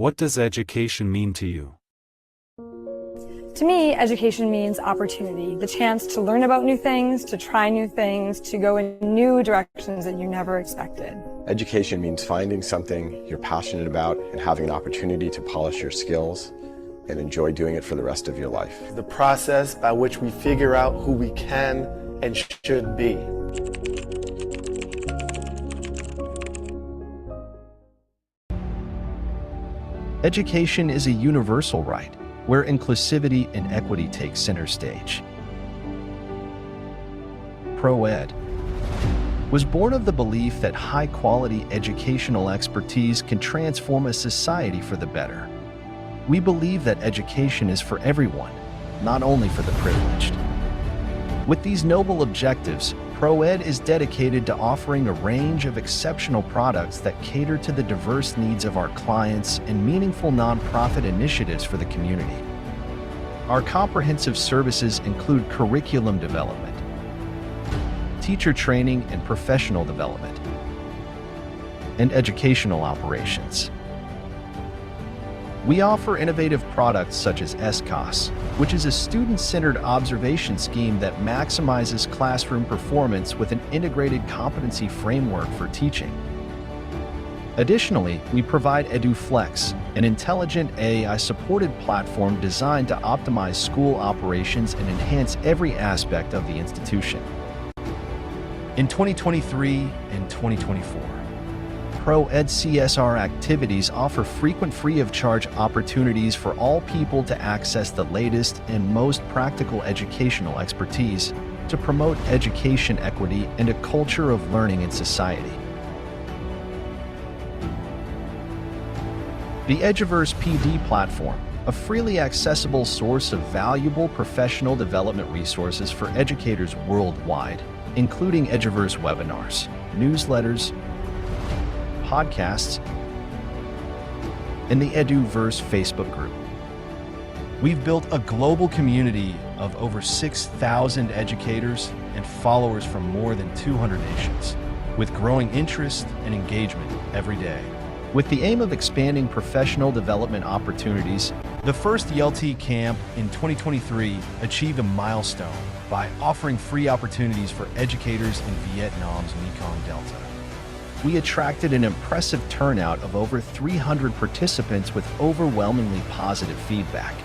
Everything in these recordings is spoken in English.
What does education mean to you? To me, education means opportunity, the chance to learn about new things, to try new things, to go in new directions that you never expected. Education means finding something you're passionate about and having an opportunity to polish your skills and enjoy doing it for the rest of your life. The process by which we figure out who we can and should be. Education is a universal right, where inclusivity and equity take center stage. ProEd was born of the belief that high-quality educational expertise can transform a society for the better. We believe that education is for everyone, not only for the privileged. With these noble objectives, ProEd is dedicated to offering a range of exceptional products that cater to the diverse needs of our clients and meaningful nonprofit initiatives for the community. Our comprehensive services include curriculum development, teacher training and professional development, and educational operations. We offer innovative products such as SCOS, which is a student-centered observation scheme that maximizes classroom performance with an integrated competency framework for teaching. Additionally, we provide EduFlex, an intelligent AI-supported platform designed to optimize school operations and enhance every aspect of the institution. In 2023 and 2024, ProEd CSR activities offer frequent free-of-charge opportunities for all people to access the latest and most practical educational expertise to promote education equity and a culture of learning in society. The EduVerse PD platform, a freely accessible source of valuable professional development resources for educators worldwide, including EduVerse webinars, newsletters, podcasts, and the EduVerse Facebook group. We've built a global community of over 6,000 educators and followers from more than 200 nations, with growing interest and engagement every day. With the aim of expanding professional development opportunities, the first ELT camp in 2023 achieved a milestone by offering free opportunities for educators in Vietnam's Mekong Delta. We attracted an impressive turnout of over 300 participants with overwhelmingly positive feedback.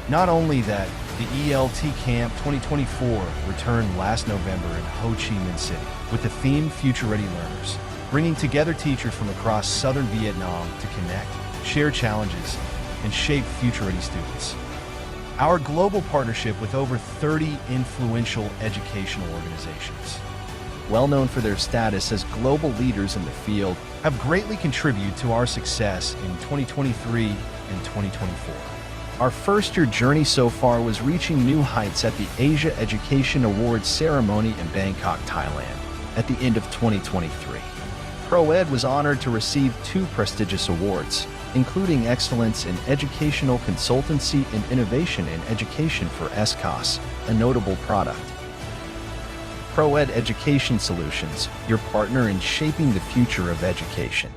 Not only that, the ELT Camp 2024 returned last November in Ho Chi Minh City with the theme Future Ready Learners, bringing together teachers from across southern Vietnam to connect, share challenges, and shape future-ready students. Our global partnership with over 30 influential educational organizations, well known for their status as global leaders in the field, have greatly contributed to our success in 2023 and 2024. Our first-year journey so far was reaching new heights at the Asia Education Awards ceremony in Bangkok, Thailand, at the end of 2023. ProEd was honored to receive 2 prestigious awards, including Excellence in Educational Consultancy and Innovation in Education for SCOS, a notable product. ProEd Education Solutions, your partner in shaping the future of education.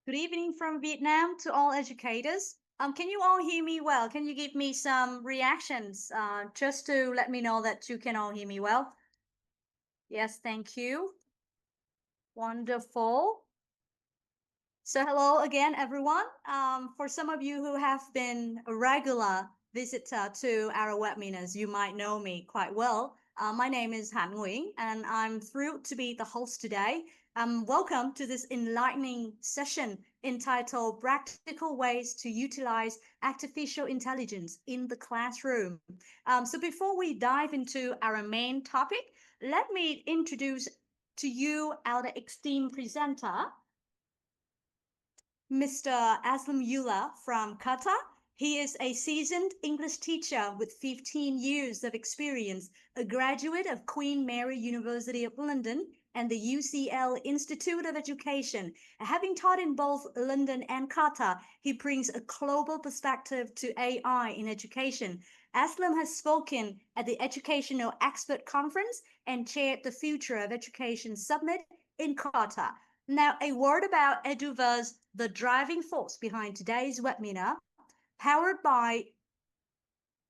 Good evening from Vietnam to all educators. Can you all hear me well? Can you give me some reactions just to let me know that you can all hear me well? Yes, thank you. Wonderful. So hello again, everyone. For some of you who have been a regular visitor to our webinars, you might know me quite well. My name is Han Nguyen, and I'm thrilled to be the host today. Welcome to this enlightening session entitled Practical Ways to Utilize Artificial Intelligence in the Classroom. So before we dive into our main topic, let me introduce to you our esteemed presenter, Mr. Aslom Ullah from Qatar. He is a seasoned English teacher with 15 years of experience, a graduate of Queen Mary University of London and the UCL Institute of Education. Having taught in both London and Qatar, he brings a global perspective to AI in education. Aslom has spoken at the Educational Expert Conference and chaired the Future of Education Summit in Qatar. Now, a word about EduVerse, the driving force behind today's webinar, powered by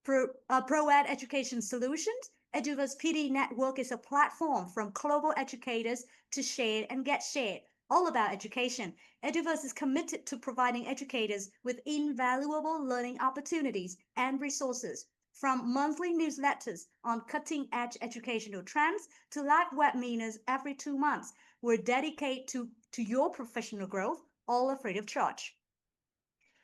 ProEd Education Solutions. EduVerse PD Network is a platform from global educators to share and get shared, all about education. EduVerse is committed to providing educators with invaluable learning opportunities and resources. From monthly newsletters on cutting-edge educational trends to live webinars every 2 months, we're dedicated to your professional growth, all free of charge.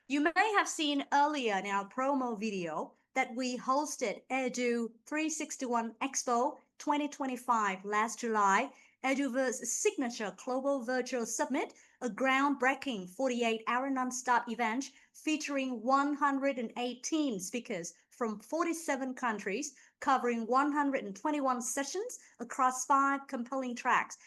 You may have seen earlier in our promo video that we hosted Edu 361 Expo 2025 last July, EduVerse's signature global virtual summit, a groundbreaking 48-hour non-stop event featuring 118 speakers from 47 countries, covering 121 sessions across 5 compelling tracks,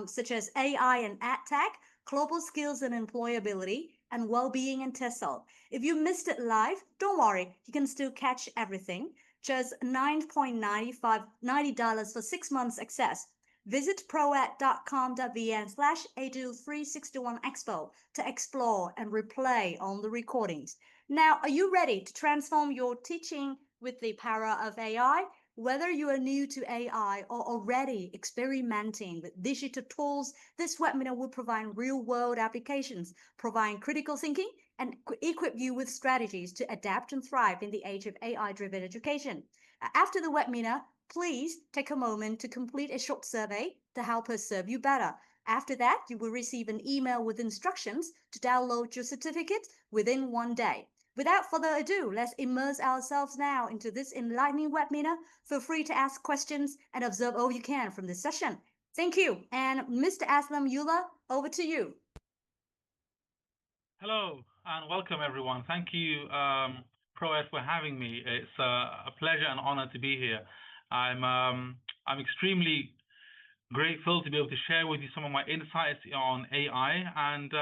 such as AI and AdTech, global skills and employability, and well-being and TESOL. If you missed it live, don't worry, you can still catch everything. Just $9.90 for 6 months access. Visit proed.com.vn/edu361expo to explore and replay on the recordings. Now, are you ready to transform your teaching with the power of AI? Whether you are new to AI or already experimenting with digital tools, this webinar will provide real-world applications, provide critical thinking, and equip you with strategies to adapt and thrive in the age of AI-driven education. After the webinar, please take a moment to complete a short survey to help us serve you better. After that, you will receive an email with instructions to download your certificate within 1 day. Without further ado, let's immerse ourselves now into this enlightening webinar. Feel free to ask questions and observe all you can from this session. Thank you. And Mr. Aslom Ullah, over to you. Hello and welcome everyone. Thank you, ProEd, for having me. It's a pleasure and honor to be here. I'm extremely grateful to be able to share with you some of my insights on AI. And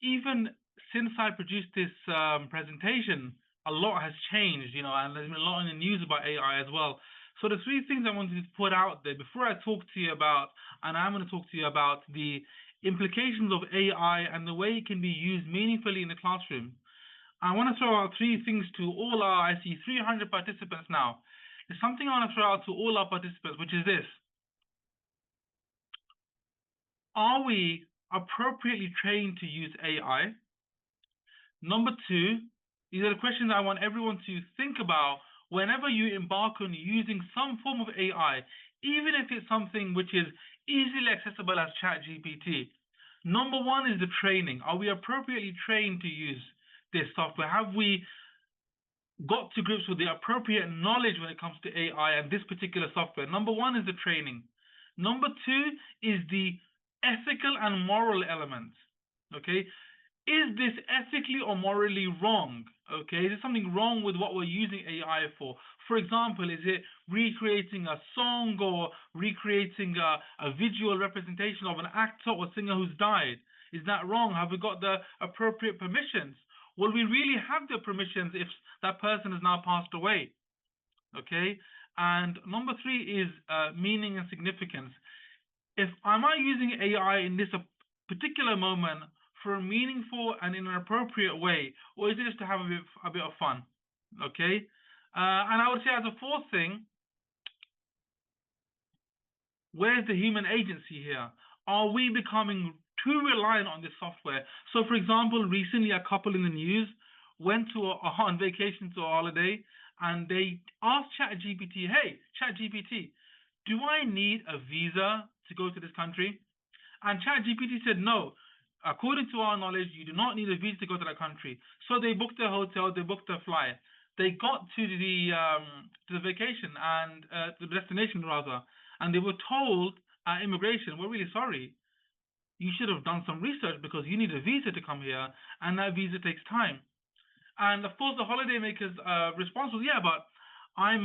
even since I produced this presentation, a lot has changed, and there's been a lot in the news about AI as well. So the 3 things I wanted to put out there before I talk to you about, and I'm going to talk to you about the implications of AI and the way it can be used meaningfully in the classroom. I want to throw out 3 things to all our, I see 300 participants now. There's something I want to throw out to all our participants, which is this. Are we appropriately trained to use AI? Number 2, these are the questions I want everyone to think about whenever you embark on using some form of AI, even if it's something which is easily accessible as ChatGPT. Number 1 is the training. Are we appropriately trained to use this software? Have we got to grips with the appropriate knowledge when it comes to AI and this particular software? Number 1 is the training. Number 2 is the ethical and moral elements. Okay, is this ethically or morally wrong? Okay, is there something wrong with what we're using AI for? For example, is it recreating a song or recreating a visual representation of an actor or singer who's died? Is that wrong? Have we got the appropriate permissions? Will we really have the permissions if that person has now passed away? Okay, and number 3 is meaning and significance. Am I using AI in this particular moment for a meaningful and in an appropriate way, or is it just to have a bit of fun? Okay, and I would say as a fourth thing, where's the human agency here? Are we becoming too reliant on this software? So, for example, recently a couple in the news went on vacation to a holiday, and they asked ChatGPT, "Hey, ChatGPT, do I need a visa to go to this country?" And ChatGPT said, "No. According to our knowledge, you do not need a visa to go to that country." So they booked their hotel, they booked their flight. They got to the vacation and the destination rather, and they were told at immigration, "We're really sorry. You should have done some research because you need a visa to come here, and that visa takes time." And of course, the holidaymakers' response was, "Yeah, but I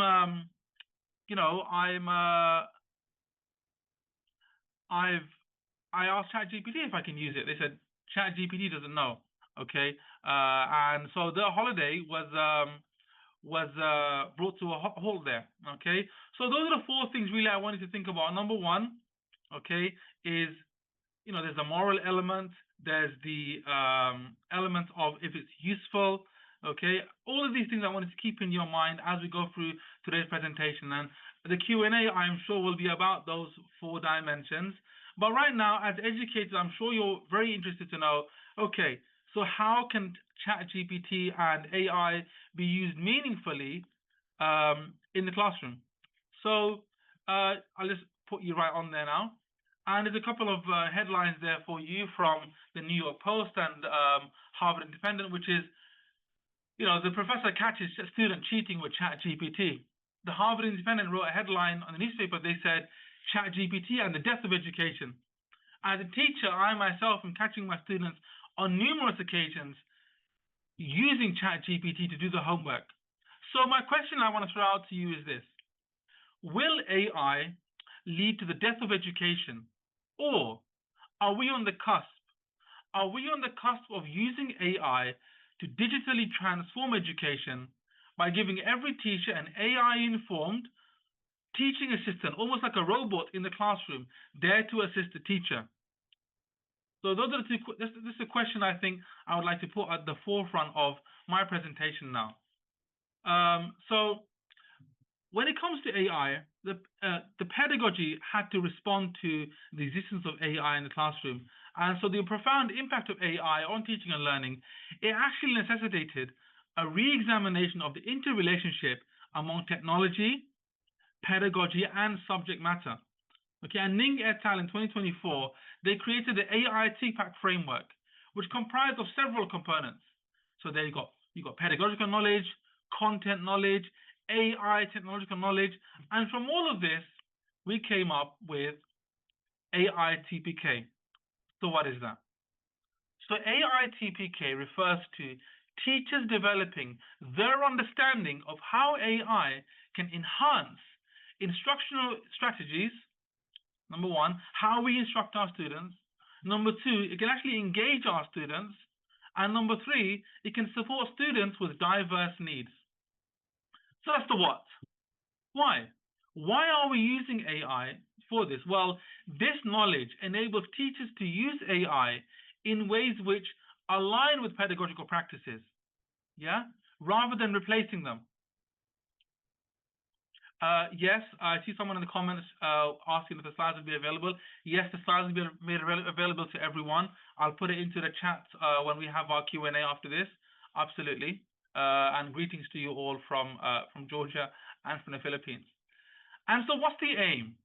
asked ChatGPT if I can use it." They said ChatGPT doesn't know. Okay, and so the holiday was brought to a halt there. Okay, so those are the four things really I wanted to think about. Number one, okay, is there's a moral element, there's the element of if it's useful. Okay, all of these things I wanted to keep in your mind as we go through today's presentation, and the Q&A I'm sure will be about those four dimensions. But right now, as educators, I'm sure you're very interested to know, okay, so how can ChatGPT and AI be used meaningfully in the classroom? So I'll just put you right on there now. And there's a couple of headlines there for you from the New York Post and Harvard Independent, which is, the professor catches a student cheating with ChatGPT. The Harvard Independent wrote a headline on the newspaper. They said, ChatGPT and the death of education. As a teacher, I myself am catching my students on numerous occasions using ChatGPT to do the homework. So my question I want to throw out to you is this: will AI lead to the death of education, or are we on the cusp? Are we on the cusp of using AI to digitally transform education by giving every teacher an AI-informed teaching assistant, almost like a robot in the classroom, there to assist the teacher? So those are the two. This is a question I think I would like to put at the forefront of my presentation now. So when it comes to AI, the pedagogy had to respond to the existence of AI in the classroom. And so the profound impact of AI on teaching and learning, it actually necessitated a re-examination of the interrelationship among technology, pedagogy, and subject matter. Okay, and Ning et al. In 2024, they created the AI TPAC framework, which comprised of several components. So there you got pedagogical knowledge, content knowledge, AI technological knowledge, and from all of this, we came up with AI TPK. So what is that? So AI TPK refers to teachers developing their understanding of how AI can enhance instructional strategies. Number one, how we instruct our students. Number two, it can actually engage our students. And number three, it can support students with diverse needs. So that's the what. Why? Why are we using AI for this? Well, this knowledge enables teachers to use AI in ways which align with pedagogical practices, rather than replacing them. Yes, I see someone in the comments asking if the slides will be available. Yes, the slides will be made available to everyone. I'll put it into the chat when we have our Q&A after this. Absolutely. And greetings to you all from Georgia and from the Philippines. And so what's the aim?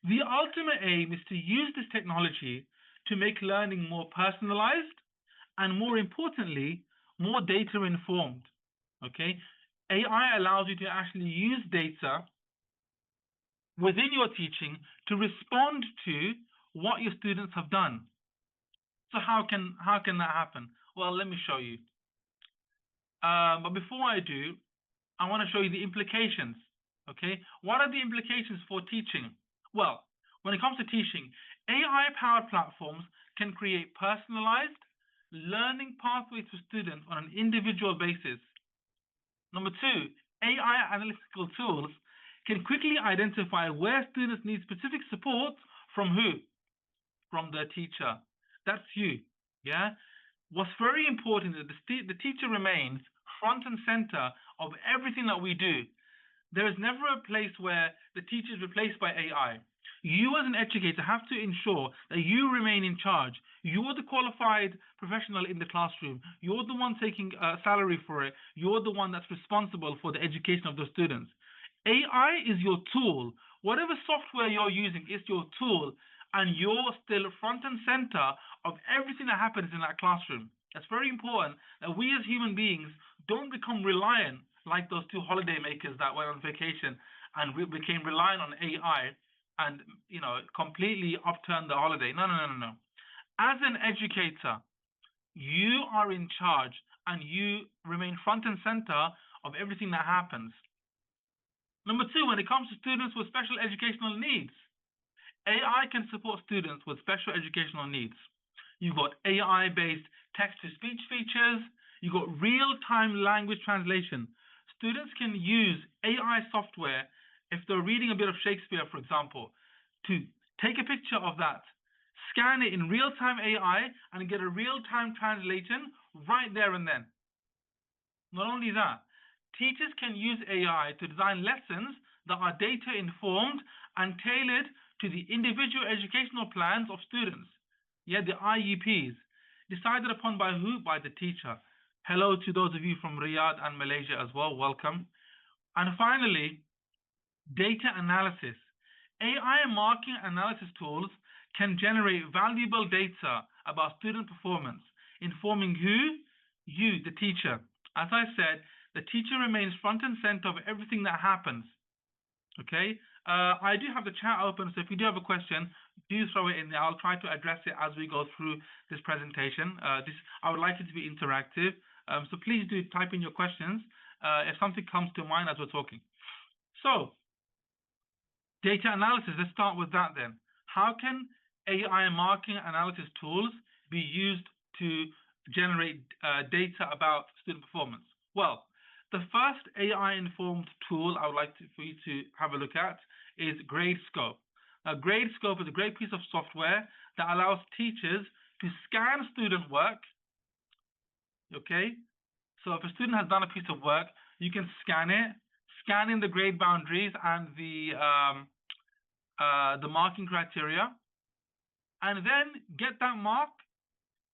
The ultimate aim is to use this technology to make learning more personalized and, more importantly, more data informed. Okay? AI allows you to actually use data within your teaching to respond to what your students have done. So how can that happen? Well, let me show you. But before I do, I want to show you the implications. Okay, what are the implications for teaching? Well, when it comes to teaching, AI-powered platforms can create personalized learning pathways for students on an individual basis. Number two, AI analytical tools can quickly identify where students need specific support from who? From their teacher. That's you. Yeah. What's very important is the teacher remains front and center of everything that we do. There is never a place where the teacher is replaced by AI. You as an educator have to ensure that you remain in charge. You're the qualified professional in the classroom. You're the one taking salary for it. You're the one that's responsible for the education of the students. AI is your tool. Whatever software you're using is your tool, and you're still front and center of everything that happens in that classroom. That's very important that we as human beings don't become reliant like those two holiday makers that went on vacation and we became reliant on AI and, you know, completely upturned the holiday. No. As an educator, you are in charge and you remain front and center of everything that happens. Number two, when it comes to students with special educational needs, AI can support students with special educational needs. You've got AI-based text-to-speech features. You've got real-time language translation. Students can use AI software if they're reading a bit of Shakespeare, for example, to take a picture of that, scan it in real-time AI, and get a real-time translation right there and then. Not only that, teachers can use AI to design lessons that are data-informed and tailored to the individual educational plans of students. Yeah, the IEPs, decided upon by who? By the teacher. Hello to those of you from Riyadh and Malaysia as well, welcome. And finally, data analysis. AI marking analysis tools can generate valuable data about student performance, informing who? You, the teacher. As I said, the teacher remains front and center of everything that happens. Okay, I do have the chat open, so if you do have a question, do throw it in there. I'll try to address it as we go through this presentation. I would like it to be interactive, so please do type in your questions if something comes to mind as we're talking. So, data analysis, let's start with that then. How can AI marking analysis tools be used to generate data about student performance? Well, the first AI-informed tool I would like for you to have a look at is Gradescope. Now, Gradescope is a great piece of software that allows teachers to scan student work. Okay, so if a student has done a piece of work, you can scan it, scan in the grade boundaries and the marking criteria, and then get that mark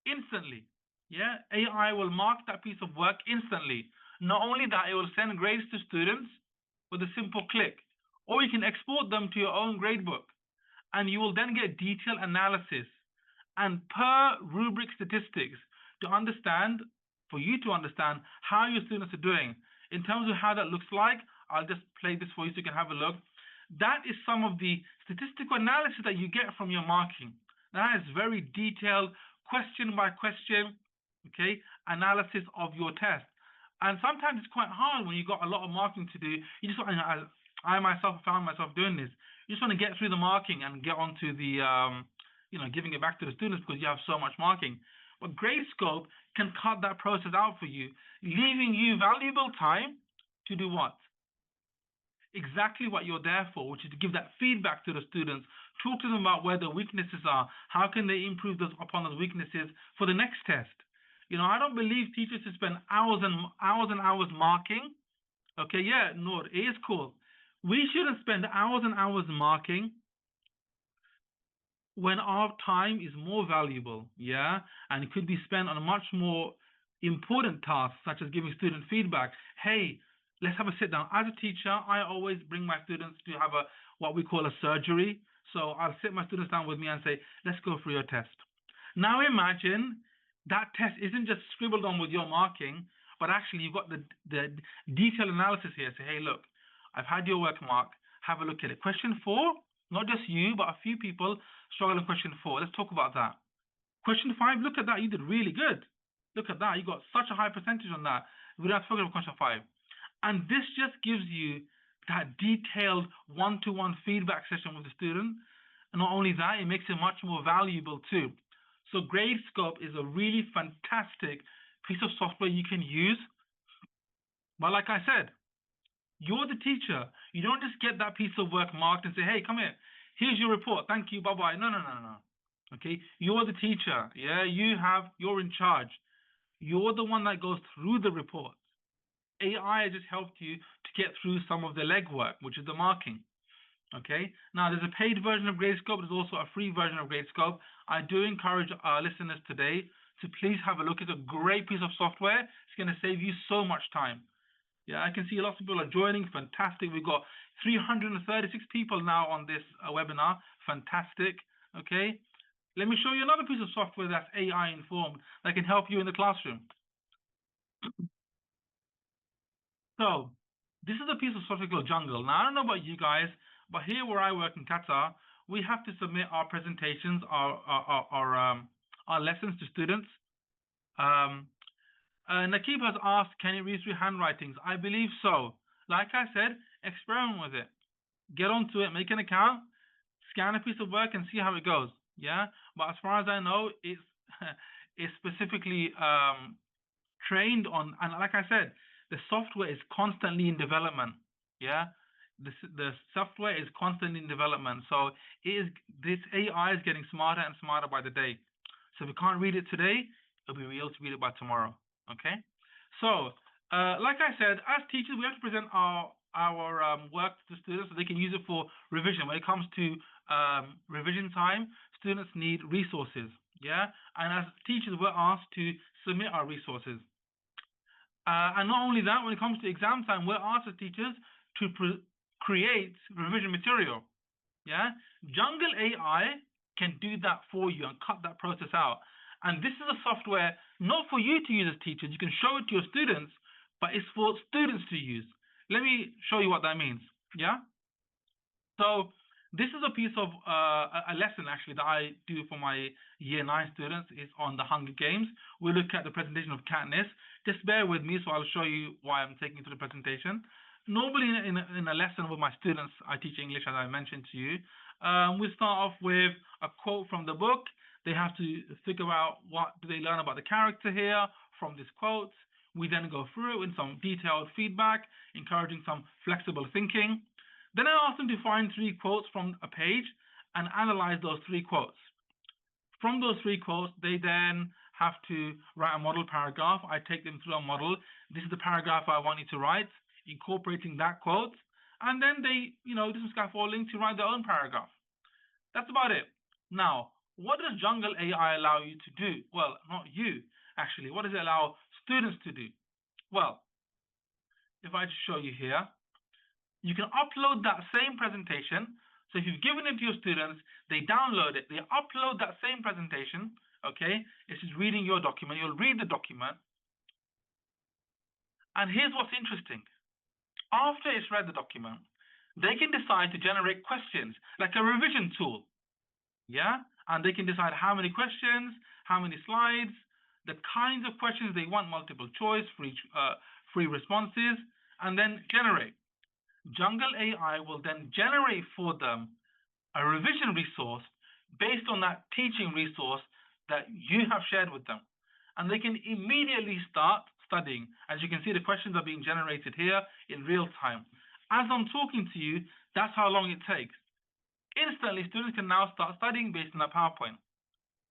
instantly. Yeah, AI will mark that piece of work instantly. Not only that, it will send grades to students with a simple click, or you can export them to your own gradebook, and you will then get detailed analysis and per rubric statistics to understand, for you to understand how your students are doing. In terms of how that looks like, I'll just play this for you so you can have a look. That is some of the statistical analysis that you get from your marking. That is very detailed, question by question, okay, analysis of your test. And sometimes it's quite hard when you've got a lot of marking to do. You just want, I myself found myself doing this. You just want to get through the marking and get onto the, giving it back to the students because you have so much marking. But Gradescope can cut that process out for you, leaving you valuable time to do what? Exactly what you're there for, which is to give that feedback to the students, talk to them about where their weaknesses are, how can they improve upon those weaknesses for the next test. You know, I don't believe teachers should spend hours and hours marking. Okay, yeah, Noor, it is cool. We shouldn't spend hours and hours marking when our time is more valuable, yeah? And it could be spent on a much more important task, such as giving student feedback. Hey, let's have a sit down. As a teacher, I always bring my students to have what we call a surgery. So I'll sit my students down with me and say, let's go through your test. Now imagine that test isn't just scribbled on with your marking, but actually you've got the detailed analysis here. Say, hey, look, I've had your work mark. Have a look at it. Question 4, not just you, but a few people struggle in question 4. Let's talk about that. Question 5, look at that. You did really good. Look at that. You got such a high percentage on that. We don't have to forget about question 5. And this just gives you that detailed one-to-one feedback session with the student. And not only that, it makes it much more valuable too. So Gradescope is a really fantastic piece of software you can use. But like I said, you're the teacher. You don't just get that piece of work marked and say, hey, come here. Here's your report. Thank you. Bye-bye. No. Okay, you're the teacher. Yeah, you're in charge. You're the one that goes through the report. AI just helped you to get through some of the legwork, which is the marking. Okay, now there's a paid version of Gradescope. There's also a free version of Gradescope. I do encourage our listeners today to please have a look. It's a great piece of software. It's going to save you so much time. Yeah, I can see lots of people are joining. Fantastic. We've got 336 people now on this webinar. Fantastic. Okay, let me show you another piece of software that's AI informed that can help you in the classroom. So this is a piece of software called Jungle. Now, I don't know about you guys, but here where I work in Qatar, we have to submit our presentations, our lessons to students. Nakib has asked, can you read through handwritings? I believe so. Like I said, experiment with it. Get onto it, make an account, scan a piece of work and see how it goes. Yeah, but as far as I know, it's specifically trained on, and like I said, the software is constantly in development. Yeah, the software is constantly in development. So this AI is getting smarter and smarter by the day. So if we can't read it today, it'll be able to read it by tomorrow. Okay. So like I said, as teachers, we have to present our work to students so they can use it for revision. When it comes to revision time, students need resources. Yeah, and as teachers, we're asked to submit our resources. And not only that, when it comes to exam time, we're asked as teachers to create revision material. Yeah, Jungle AI can do that for you and cut that process out. And this is a software not for you to use as teachers. You can show it to your students, but it's for students to use. Let me show you what that means. Yeah. So this is a piece of a lesson actually that I do for my Year 9 students. It's on the Hunger Games. We look at the presentation of Katniss. Just bear with me, so I'll show you why I'm taking you through the presentation. Normally in a lesson with my students, I teach English, as I mentioned to you. We start off with a quote from the book. They have to figure out what do they learn about the character here from this quote. We then go through it with some detailed feedback, encouraging some flexible thinking. Then I ask them to find 3 quotes from a page and analyze those 3 quotes. From those 3 quotes, they then have to write a model paragraph. I take them through a model. This is the paragraph I want you to write, incorporating that quote. And then they, do some scaffolding to write their own paragraph. That's about it. Now, what does Jungle AI allow you to do? Well, not you, actually. What does it allow students to do? Well, if I just show you here, you can upload that same presentation. So if you've given it to your students, they download it, they upload that same presentation, okay? It's just reading your document. You'll read the document. And here's what's interesting. After it's read the document, they can decide to generate questions, like a revision tool, yeah? And they can decide how many questions, how many slides, the kinds of questions they want, multiple choice, free responses, and then generate. Jungle AI will then generate for them a revision resource based on that teaching resource that you have shared with them. And they can immediately start studying. As you can see, the questions are being generated here in real time. As I'm talking to you, that's how long it takes. Instantly, students can now start studying based on that PowerPoint.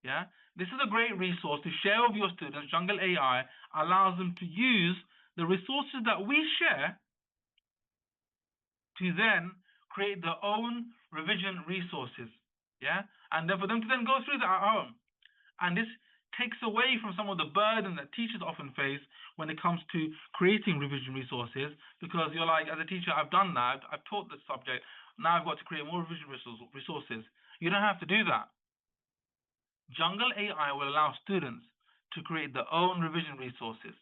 Yeah, this is a great resource to share with your students. Jungle AI allows them to use the resources that we share to then create their own revision resources, yeah? And then for them to then go through that at home. And this takes away from some of the burden that teachers often face when it comes to creating revision resources, because you're like, as a teacher, I've done that, I've taught this subject, now I've got to create more revision resources. You don't have to do that. Jungle AI will allow students to create their own revision resources.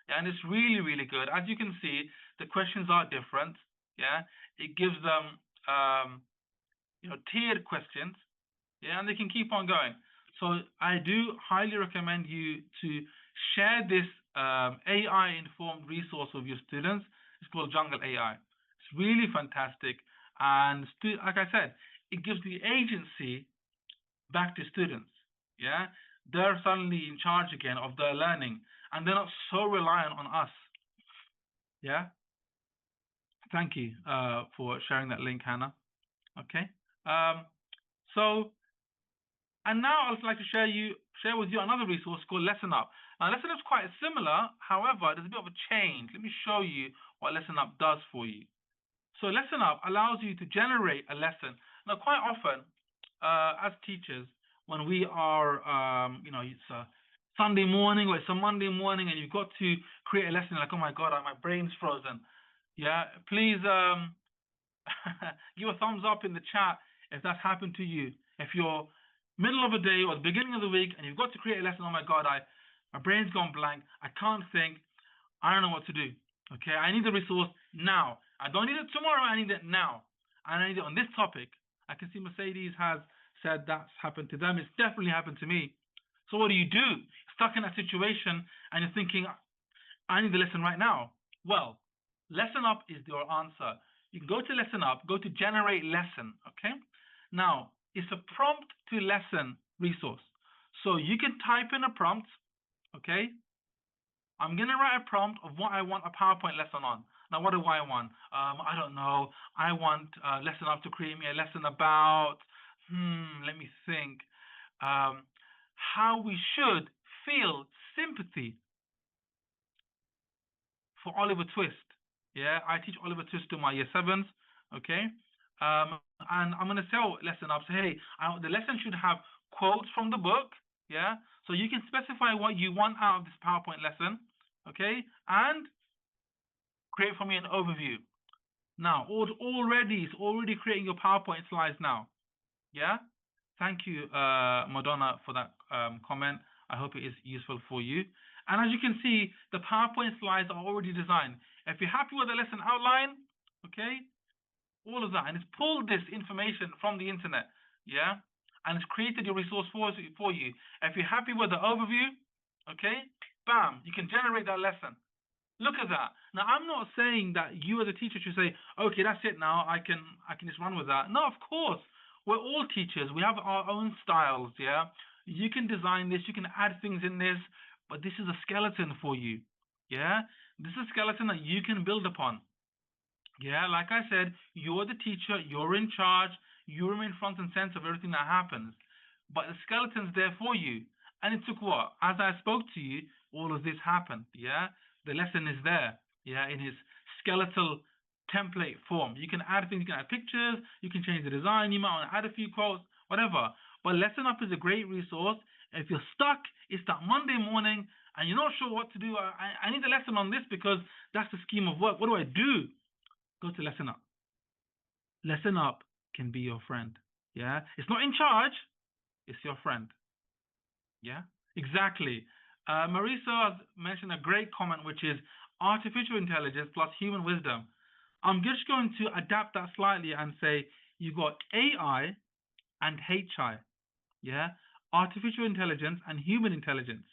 Yeah, and it's really, really good. As you can see, the questions are different. Yeah, it gives them tiered questions, yeah, and they can keep on going. So I do highly recommend you to share this AI informed resource with your students. It's called Jungle AI. It's really fantastic, and like I said, it gives the agency back to students. Yeah, they're suddenly in charge again of their learning, and they're not so reliant on us. Yeah. Thank you for sharing that link, Hannah. Okay. So And now I'd like to share with you another resource called Lesson Up. Now, Lesson Up is quite similar. However, there's a bit of a change. Let me show you what Lesson Up does for you. So Lesson Up allows you to generate a lesson. Now, quite often, as teachers, when we are, it's a Sunday morning or it's a Monday morning and you've got to create a lesson, like, oh my God, my brain's frozen. Yeah, please give a thumbs up in the chat if that's happened to you. If you're middle of a day or the beginning of the week and you've got to create a lesson, oh my God, my brain's gone blank, I can't think, I don't know what to do. Okay, I need the resource now. I don't need it tomorrow, I need it now. And I need it on this topic. I can see Mercedes has said that's happened to them. It's definitely happened to me. So what do? Stuck in that situation and you're thinking, I need the lesson right now. Well, Lesson Up is your answer. You can go to Lesson Up, go to Generate Lesson, okay? Now, it's a prompt to lesson resource. So you can type in a prompt, okay? I'm going to write a prompt of what I want a PowerPoint lesson on. Now, what do I want? I don't know. I want Lesson Up to create me a lesson about, let me think, how we should feel sympathy for Oliver Twist. Yeah, I teach Oliver Twist to my year 7s, okay? And I'm going to tell Lesson Up, say, hey, the lesson should have quotes from the book, yeah? So you can specify what you want out of this PowerPoint lesson, okay? And create for me an overview. Now, it's already creating your PowerPoint slides now, yeah? Thank you, Madonna, for that comment. I hope it is useful for you. And as you can see, the PowerPoint slides are already designed. If you're happy with the lesson outline, okay, all of that, and it's pulled this information from the internet, yeah, and it's created your resource for you. If you're happy with the overview, okay, bam, you can generate that lesson. Look at that. Now, I'm not saying that you as a teacher should say, okay, that's it now, I can just run with that. No, of course. We're all teachers. We have our own styles, yeah? You can design this, you can add things in this, but this is a skeleton for you, yeah? This is a skeleton that you can build upon. Yeah, like I said, you're the teacher, you're in charge, you remain front and center of everything that happens. But the skeleton's there for you. And it took what? As I spoke to you, all of this happened, yeah? The lesson is there, yeah, in his skeletal template form. You can add things, you can add pictures, you can change the design, you might want to add a few quotes, whatever. But Lesson Up is a great resource. If you're stuck, it's that Monday morning and you're not sure what to do, I need a lesson on this because that's the scheme of work. What do I do? Go to Lesson Up. Lesson Up can be your friend, yeah? It's not in charge, it's your friend, yeah? Exactly. Marisa has mentioned a great comment, which is artificial intelligence plus human wisdom. I'm just going to adapt that slightly and say you've got AI and HI, yeah? Artificial intelligence and human intelligence.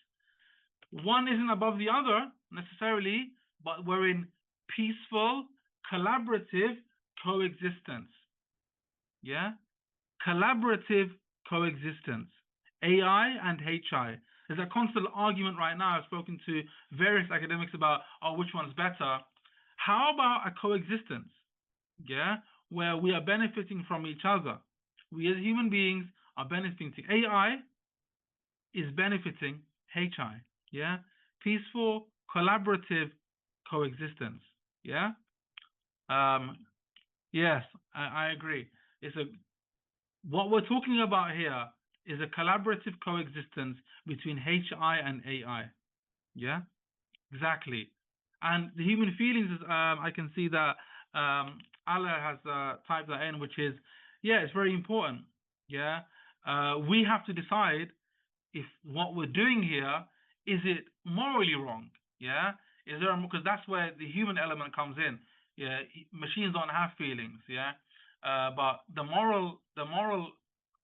One isn't above the other necessarily, but we're in peaceful, collaborative coexistence, yeah? Collaborative coexistence, AI and HI. There's a constant argument right now. I've spoken to various academics about, which one's better. How about a coexistence, yeah, where we are benefiting from each other? We as human beings are benefiting. AI is benefiting HI, yeah? Peaceful, collaborative coexistence, yeah? Yes, I agree. What we're talking about here is a collaborative coexistence between HI and AI, yeah? Exactly. And the human feelings is, I can see that Allah has typed that in, which is, yeah, it's very important, yeah? We have to decide if what we're doing here, is it morally wrong, yeah? Is there, because that's where the human element comes in, yeah? Machines don't have feelings, yeah? But the moral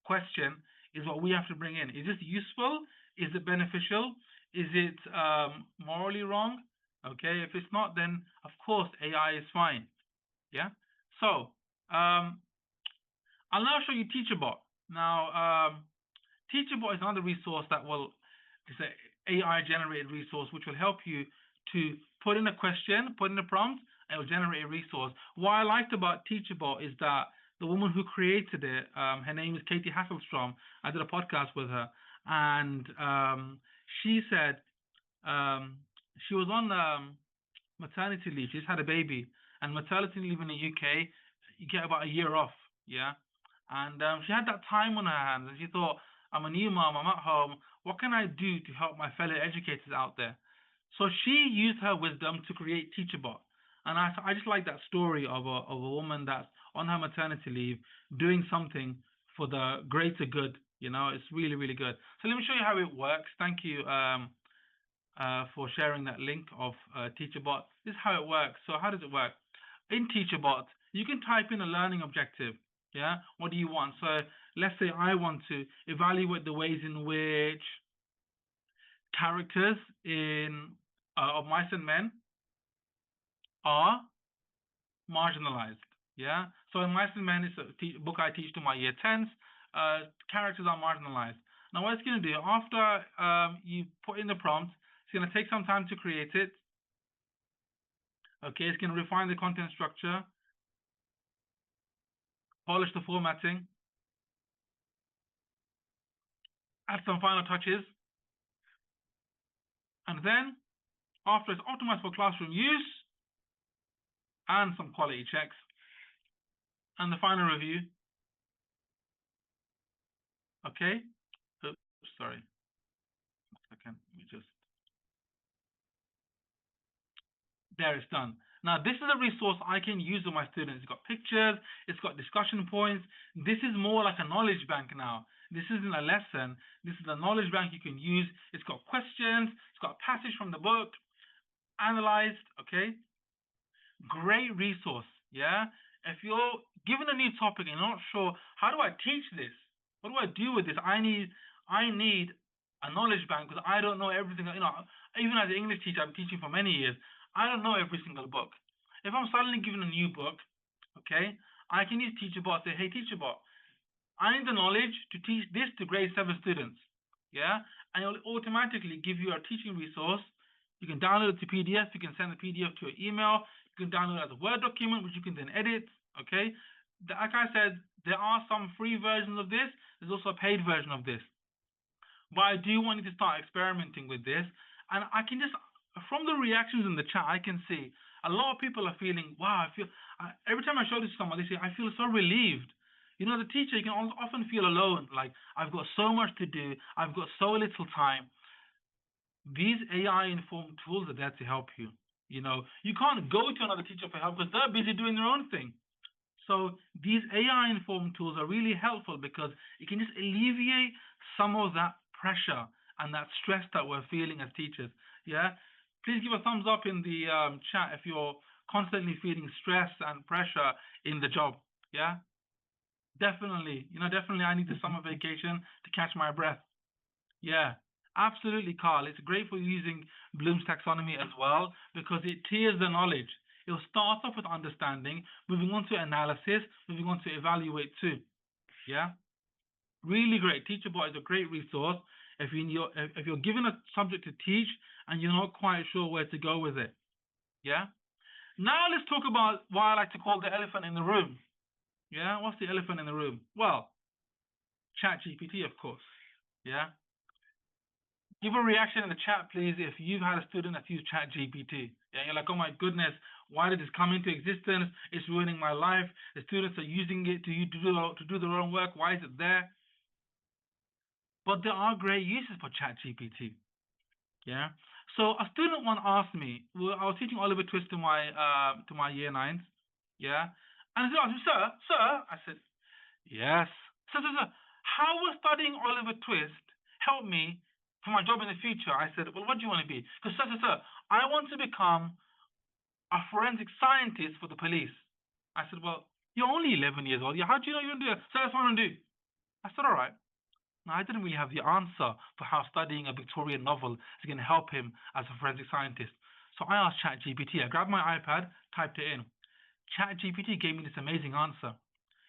question is what we have to bring in. Is this useful? Is it beneficial? Is it morally wrong? Okay, if it's not, then of course AI is fine. Yeah. So I'll now show you TeacherBot. Now TeacherBot is another resource that it's an AI generated resource which will help you to put in a question, put in a prompt, and it will generate a resource. What I liked about TeacherBot is that the woman who created it, her name is Katie Hasselstrom. I did a podcast with her, and she said she was on maternity leave. She just had a baby, and maternity leave in the UK, you get about a year off, yeah. And she had that time on her hands, and she thought, I'm a new mom, I'm at home. What can I do to help my fellow educators out there? So she used her wisdom to create TeacherBot. And I just like that story of a woman that's on her maternity leave doing something for the greater good. You know, it's really, really good. So let me show you how it works. Thank you for sharing that link of TeacherBot. This is how it works. So how does it work? In TeacherBot, you can type in a learning objective. Yeah, what do you want? So let's say I want to evaluate the ways in which characters in of Mice and Men are marginalized. Yeah, so in Mice and Men, it's a book I teach to my year 10s. Characters are marginalized. Now what it's going to do, after you put in the prompt, it's going to take some time to create it. Okay, it's going to refine the content structure, polish the formatting, add some final touches, and then after it's optimized for classroom use and some quality checks and the final review. Okay, oops, sorry, 1 second, let me just, there, it's done. Now this is a resource I can use with my students. It's got pictures, it's got discussion points. This is more like a knowledge bank now. This isn't a lesson, this is a knowledge bank you can use. It's got questions, it's got a passage from the book, analyzed, okay? Great resource, yeah? If you're given a new topic and you're not sure, how do I teach this? What do I do with this? I need a knowledge bank because I don't know everything. You know, even as an English teacher, I've been teaching for many years. I don't know every single book. If I'm suddenly given a new book, okay, I can use TeacherBot, say, hey, TeacherBot, I need the knowledge to teach this to grade 7 students, yeah? And it'll automatically give you a teaching resource. You can download it to PDF, you can send the PDF to your email, you can download it as a Word document, which you can then edit, okay? Like I said, there are some free versions of this, there's also a paid version of this. But I do want you to start experimenting with this, and I can just, from the reactions in the chat, I can see a lot of people are feeling, wow, every time I show this to someone, they say, I feel so relieved. You know, as a teacher, you can often feel alone, like, I've got so much to do, I've got so little time. These AI-informed tools are there to help you. You know, you can't go to another teacher for help because they're busy doing their own thing. So these AI-informed tools are really helpful because it can just alleviate some of that pressure and that stress that we're feeling as teachers. Yeah, please give a thumbs up in the chat if you're constantly feeling stress and pressure in the job. Yeah, definitely. You know, definitely I need the summer vacation to catch my breath. Yeah, absolutely, Carl. It's great for using Bloom's taxonomy as well because it tiers the knowledge. It'll start off with understanding, moving on to analysis, moving on to evaluate too. Yeah, really great. TeacherBot is a great resource if you're given a subject to teach and you're not quite sure where to go with it. Yeah. Now let's talk about what I like to call the elephant in the room. Yeah, what's the elephant in the room? Well, ChatGPT, of course. Yeah. Give a reaction in the chat, please, if you've had a student that's used ChatGPT. Yeah, you're like, oh my goodness, why did this come into existence? It's ruining my life. The students are using it to do their own work. Why is it there? But there are great uses for ChatGPT. Yeah. So a student once asked me, well, I was teaching Oliver Twist to my year 9s. Yeah. And he said, sir, I said, yes. Sir, how will studying Oliver Twist help me for my job in the future? I said, well, what do you want to be? Because sir, I want to become a forensic scientist for the police. I said, well, you're only 11 years old. How do you know you're going to do it? So that's what I'm going to do. I said, all right. Now, I didn't really have the answer for how studying a Victorian novel is going to help him as a forensic scientist. So I asked ChatGPT. I grabbed my iPad, typed it in. ChatGPT gave me this amazing answer.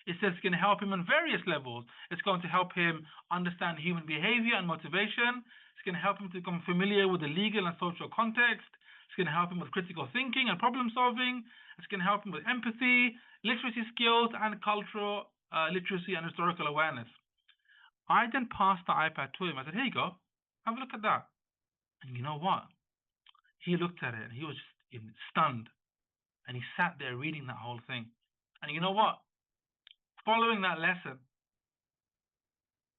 It says it's going to help him on various levels. It's going to help him understand human behavior and motivation. It's going to help him to become familiar with the legal and social context. It's going to help him with critical thinking and problem solving. It's going to help him with empathy, literacy skills and cultural literacy and historical awareness. I then passed the iPad to him. I said, here you go, have a look at that. And you know what? He looked at it and he was just stunned. And he sat there reading that whole thing. And you know what? Following that lesson,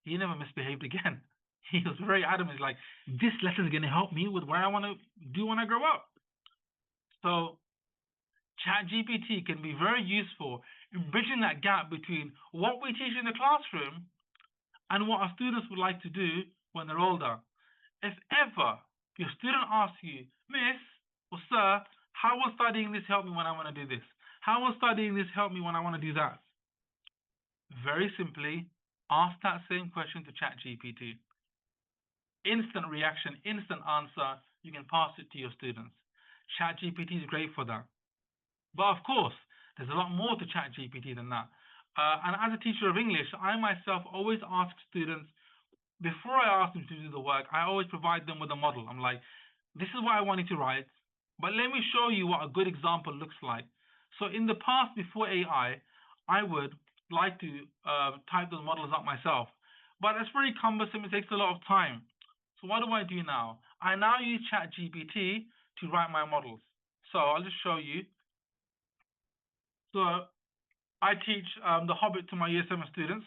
he never misbehaved again. He was very adamant. He's like, this lesson is going to help me with what I want to do when I grow up. So ChatGPT can be very useful in bridging that gap between what we teach in the classroom and what our students would like to do when they're older. If ever your student asks you, Miss or Sir, how will studying this help me when I want to do this? How will studying this help me when I want to do that? Very simply, ask that same question to ChatGPT. Instant reaction, instant answer, you can pass it to your students. ChatGPT is great for that. But of course, there's a lot more to ChatGPT than that. And as a teacher of English, I myself always ask students, before I ask them to do the work, I always provide them with a model. I'm like, this is what I want you to write, but let me show you what a good example looks like. So in the past, before AI, I would like to type those models up myself, but it's very cumbersome. It takes a lot of time. So what do I do now? I now use ChatGPT to write my models. So I'll just show you. So I teach The Hobbit to my Year 7 students.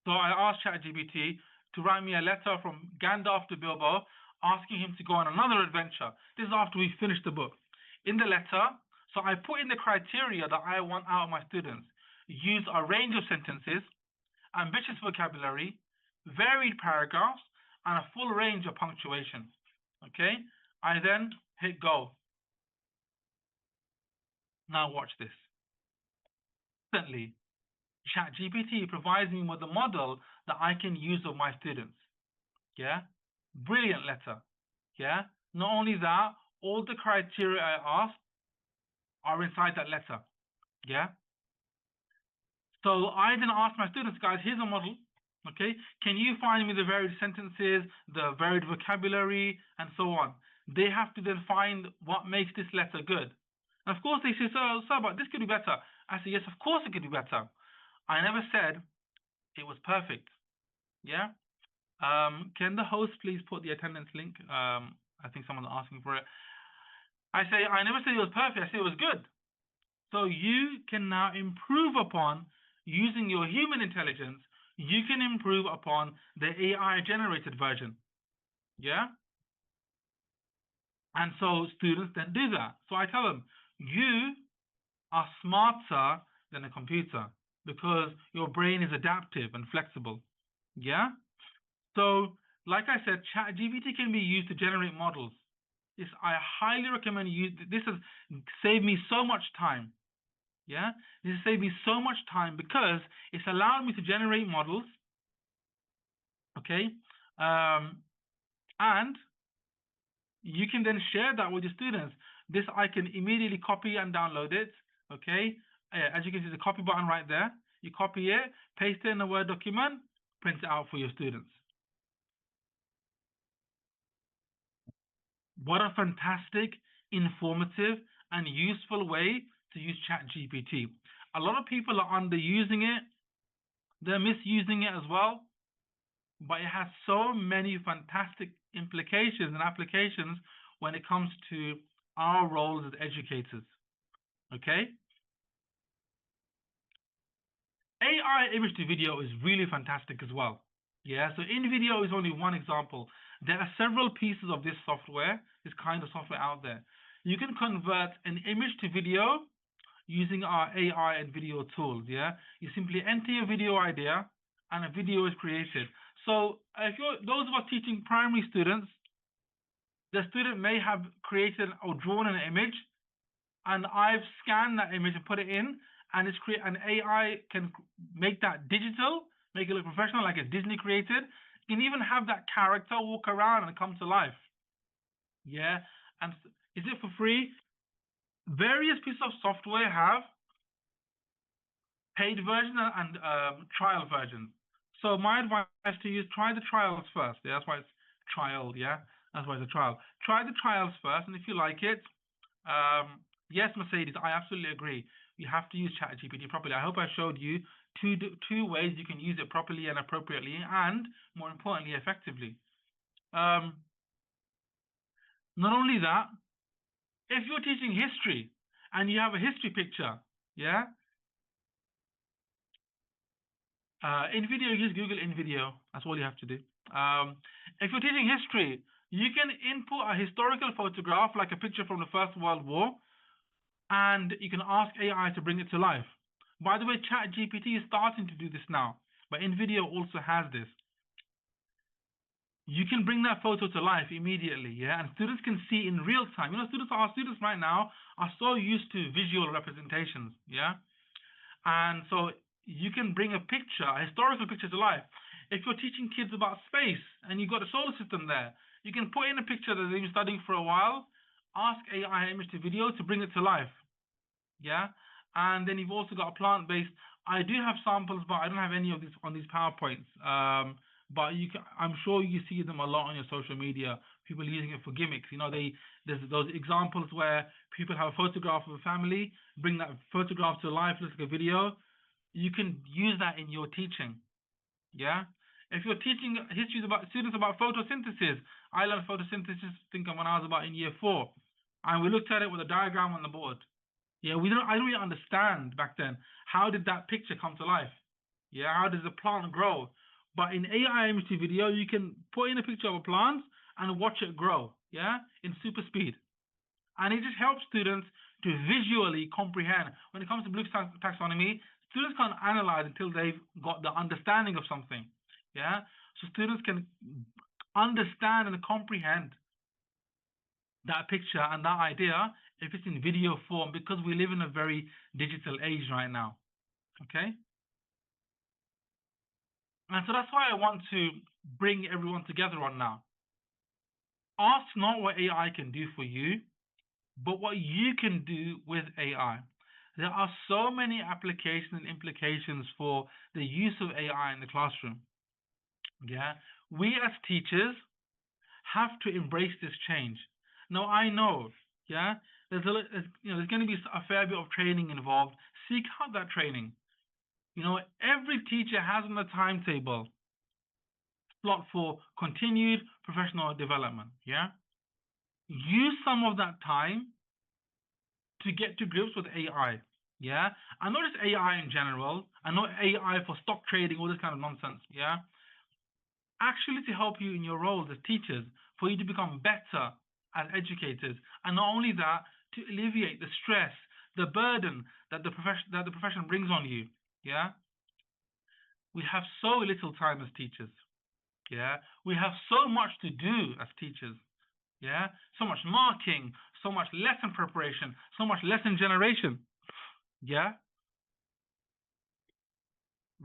So I asked ChatGPT to write me a letter from Gandalf to Bilbo, asking him to go on another adventure. This is after we finished the book. In the letter, so I put in the criteria that I want out of my students. Use a range of sentences, ambitious vocabulary, varied paragraphs, and a full range of punctuation. Okay? I then hit go. Now watch this. Instantly, ChatGPT provides me with a model that I can use with my students. Yeah? Brilliant letter. Yeah? Not only that, all the criteria I asked are inside that letter. Yeah? So I then asked my students, guys, here's a model. Okay? Can you find me the varied sentences, the varied vocabulary, and so on? They have to then find what makes this letter good. And of course, they say, sir, but this could be better. I said, yes, of course it could be better. I never said it was perfect. Yeah? Can the host please put the attendance link? I think someone's asking for it. I say, I never said it was perfect. I said it was good. So you can now improve upon using your human intelligence. You can improve upon the AI-generated version. Yeah? And so students then do that. So I tell them, you are smarter than a computer because your brain is adaptive and flexible. Yeah? So, like I said, ChatGPT can be used to generate models. I highly recommend you. This has saved me so much time. Yeah? This has saved me so much time because it's allowed me to generate models. Okay? And you can then share that with your students. This I can immediately copy and download it. Okay? As you can see, the copy button right there. You copy it, paste it in a Word document, print it out for your students. What a fantastic, informative, and useful way to use ChatGPT. A lot of people are underusing it. They're misusing it as well. But it has so many fantastic implications and applications when it comes to our roles as educators. Okay? AI image to video is really fantastic as well. Yeah, so InVideo is only one example. There are several pieces of this software, this kind of software out there. You can convert an image to video using our AI and video tools. Yeah, you simply enter your video idea and a video is created. So if those who are teaching primary students, the student may have created or drawn an image, and I've scanned that image and put it in, and an AI can make that digital, make it look professional, like it's Disney created. You can even have that character walk around and come to life. Yeah, and is it for free? Various pieces of software have paid version and trial versions. So my advice to you is try the trials first. Yeah, that's why it's trial. Yeah, that's why it's a trial. Try the trials first, and if you like it, yes, Mercedes, I absolutely agree. you have to use ChatGPT properly. I hope I showed you two ways you can use it properly and appropriately, and more importantly, effectively. Not only that, if you're teaching history and you have a history picture, yeah, in video, use Google in video. That's all you have to do. If you're teaching history, you can input a historical photograph, like a picture from the First World War, and you can ask AI to bring it to life. By the way, ChatGPT is starting to do this now, but InVideo also has this. You can bring that photo to life immediately, yeah, and students can see in real time. You know, our students right now are so used to visual representations, yeah, and so you can bring a picture, a historical picture, to life. If you're teaching kids about space and you've got a solar system there, you can put in a picture that they've been studying for a while, ask AI image to video to bring it to life, yeah, and then you've also got a plant-based. I do have samples, but I don't have any of these on these PowerPoints. But you can, I'm sure you see them a lot on your social media. People using it for gimmicks. You know, there's those examples where people have a photograph of a family, bring that photograph to life, looks like a video. You can use that in your teaching. Yeah. If you're teaching histories about students about photosynthesis, I learned photosynthesis, I think when I was about in year 4, and we looked at it with a diagram on the board. Yeah, I don't really understand back then. How did that picture come to life? Yeah, how does the plant grow? But in AI image to video, you can put in a picture of a plant and watch it grow, yeah, in super speed. And it just helps students to visually comprehend. When it comes to Bloom's taxonomy, students can't analyze until they've got the understanding of something, yeah? So students can understand and comprehend that picture and that idea if it's in video form, because we live in a very digital age right now, okay? And so that's why I want to bring everyone together on now. Ask not what AI can do for you, but what you can do with AI. There are so many applications and implications for the use of AI in the classroom. Yeah, we as teachers have to embrace this change. Now, I know, yeah, there's going to be a fair bit of training involved. Seek out that training. You know, every teacher has on the timetable slot for continued professional development, yeah? Use some of that time to get to grips with AI, yeah? And not just AI in general, and not AI for stock trading, all this kind of nonsense, yeah? Actually to help you in your roles as teachers, for you to become better as educators, and not only that, to alleviate the stress, the burden that the profession brings on you, yeah? We have so little time as teachers, yeah? We have so much to do as teachers, yeah? So much marking, so much lesson preparation, so much lesson generation, yeah?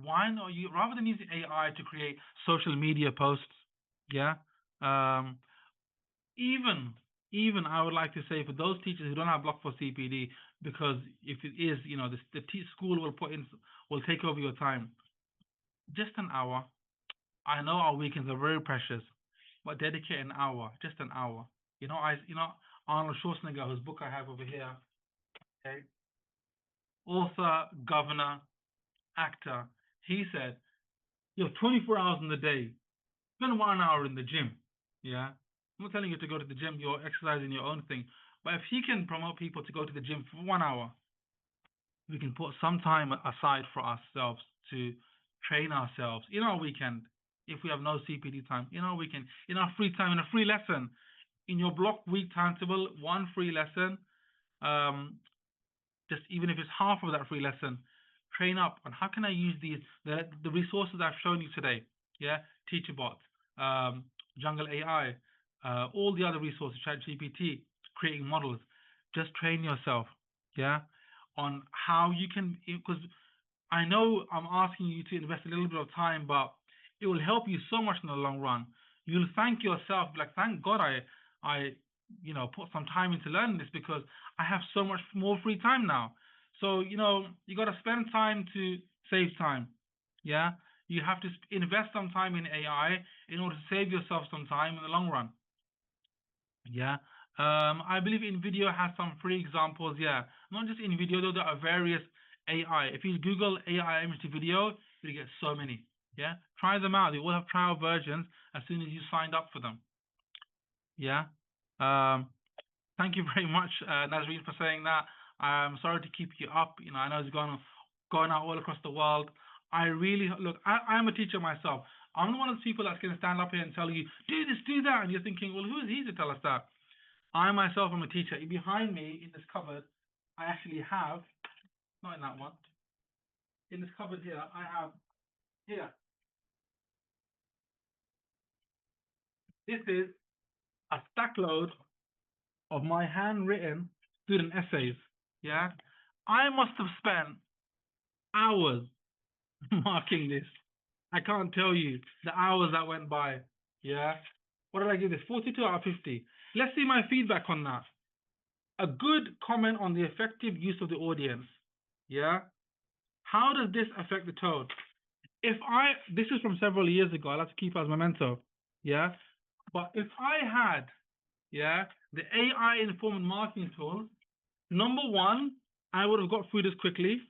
Why not you, rather than using AI to create social media posts, yeah? Even I would like to say, for those teachers who don't have block for CPD, because if it is, you know, the school will take over your time. Just an hour. I know our weekends are very precious, but dedicate an hour, just an hour. You know, Arnold Schwarzenegger, whose book I have over here, okay, author, governor, actor, he said, you have 24 hours in the day, spend 1 hour in the gym, yeah? I'm not telling you to go to the gym, you're exercising your own thing, but if he can promote people to go to the gym for 1 hour, we can put some time aside for ourselves to train ourselves in our weekend. If we have no CPD time, in our weekend, in our free time, in a free lesson, in your block week timetable, one free lesson, just even if it's half of that free lesson, train up on how can I use the resources I've shown you today, yeah, TeacherBot, Jungle AI, all the other resources, ChatGPT, creating models. Just train yourself, yeah, on how you can, because I know I'm asking you to invest a little bit of time, but it will help you so much in the long run. You'll thank yourself, like, thank God I you know, put some time into learning this, because I have so much more free time now. So, you know, you got to spend time to save time, yeah? You have to invest some time in AI in order to save yourself some time in the long run, yeah? I believe InVideo has some free examples. Yeah, not just InVideo, though there are various AI. If you Google AI image to video, you get so many. Yeah, try them out. They will have trial versions as soon as you signed up for them. Yeah. Thank you very much, Nazreen, for saying that. I'm sorry to keep you up. You know, I know it's going out all across the world. I really look. I'm a teacher myself. I'm one of those people that's going to stand up here and tell you, do this, do that, and you're thinking, well, who is he to tell us that? I myself am a teacher. Behind me in this cupboard, I actually have, not in that one, in this cupboard here, I have here. This is a stack load of my handwritten student essays. Yeah, I must have spent hours marking this. I can't tell you the hours that went by. Yeah, what did I give this? 42 out of 50. Let's see my feedback on that. A good comment on the effective use of the audience. Yeah, how does this affect the tone? This is from several years ago. I'll have to keep it as memento. Yeah, but if I had, yeah, the AI informed marketing tool, number one, I would have got through this quickly.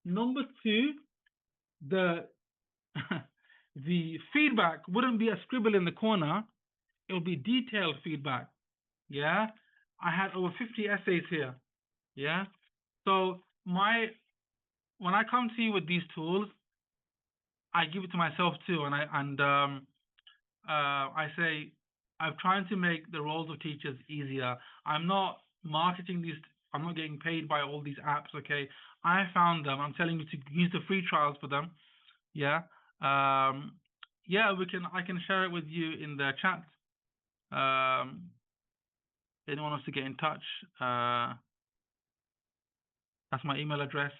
Number two, the the feedback wouldn't be a scribble in the corner. It would be detailed feedback. Yeah, I had over 50 essays here. Yeah, so when I come to you with these tools, I give it to myself too, and I say I'm trying to make the roles of teachers easier. I'm not marketing these. I'm not getting paid by all these apps. Okay, I found them. I'm telling you to use the free trials for them. Yeah. Yeah, I can share it with you in the chat. Anyone wants to get in touch, that's my email address.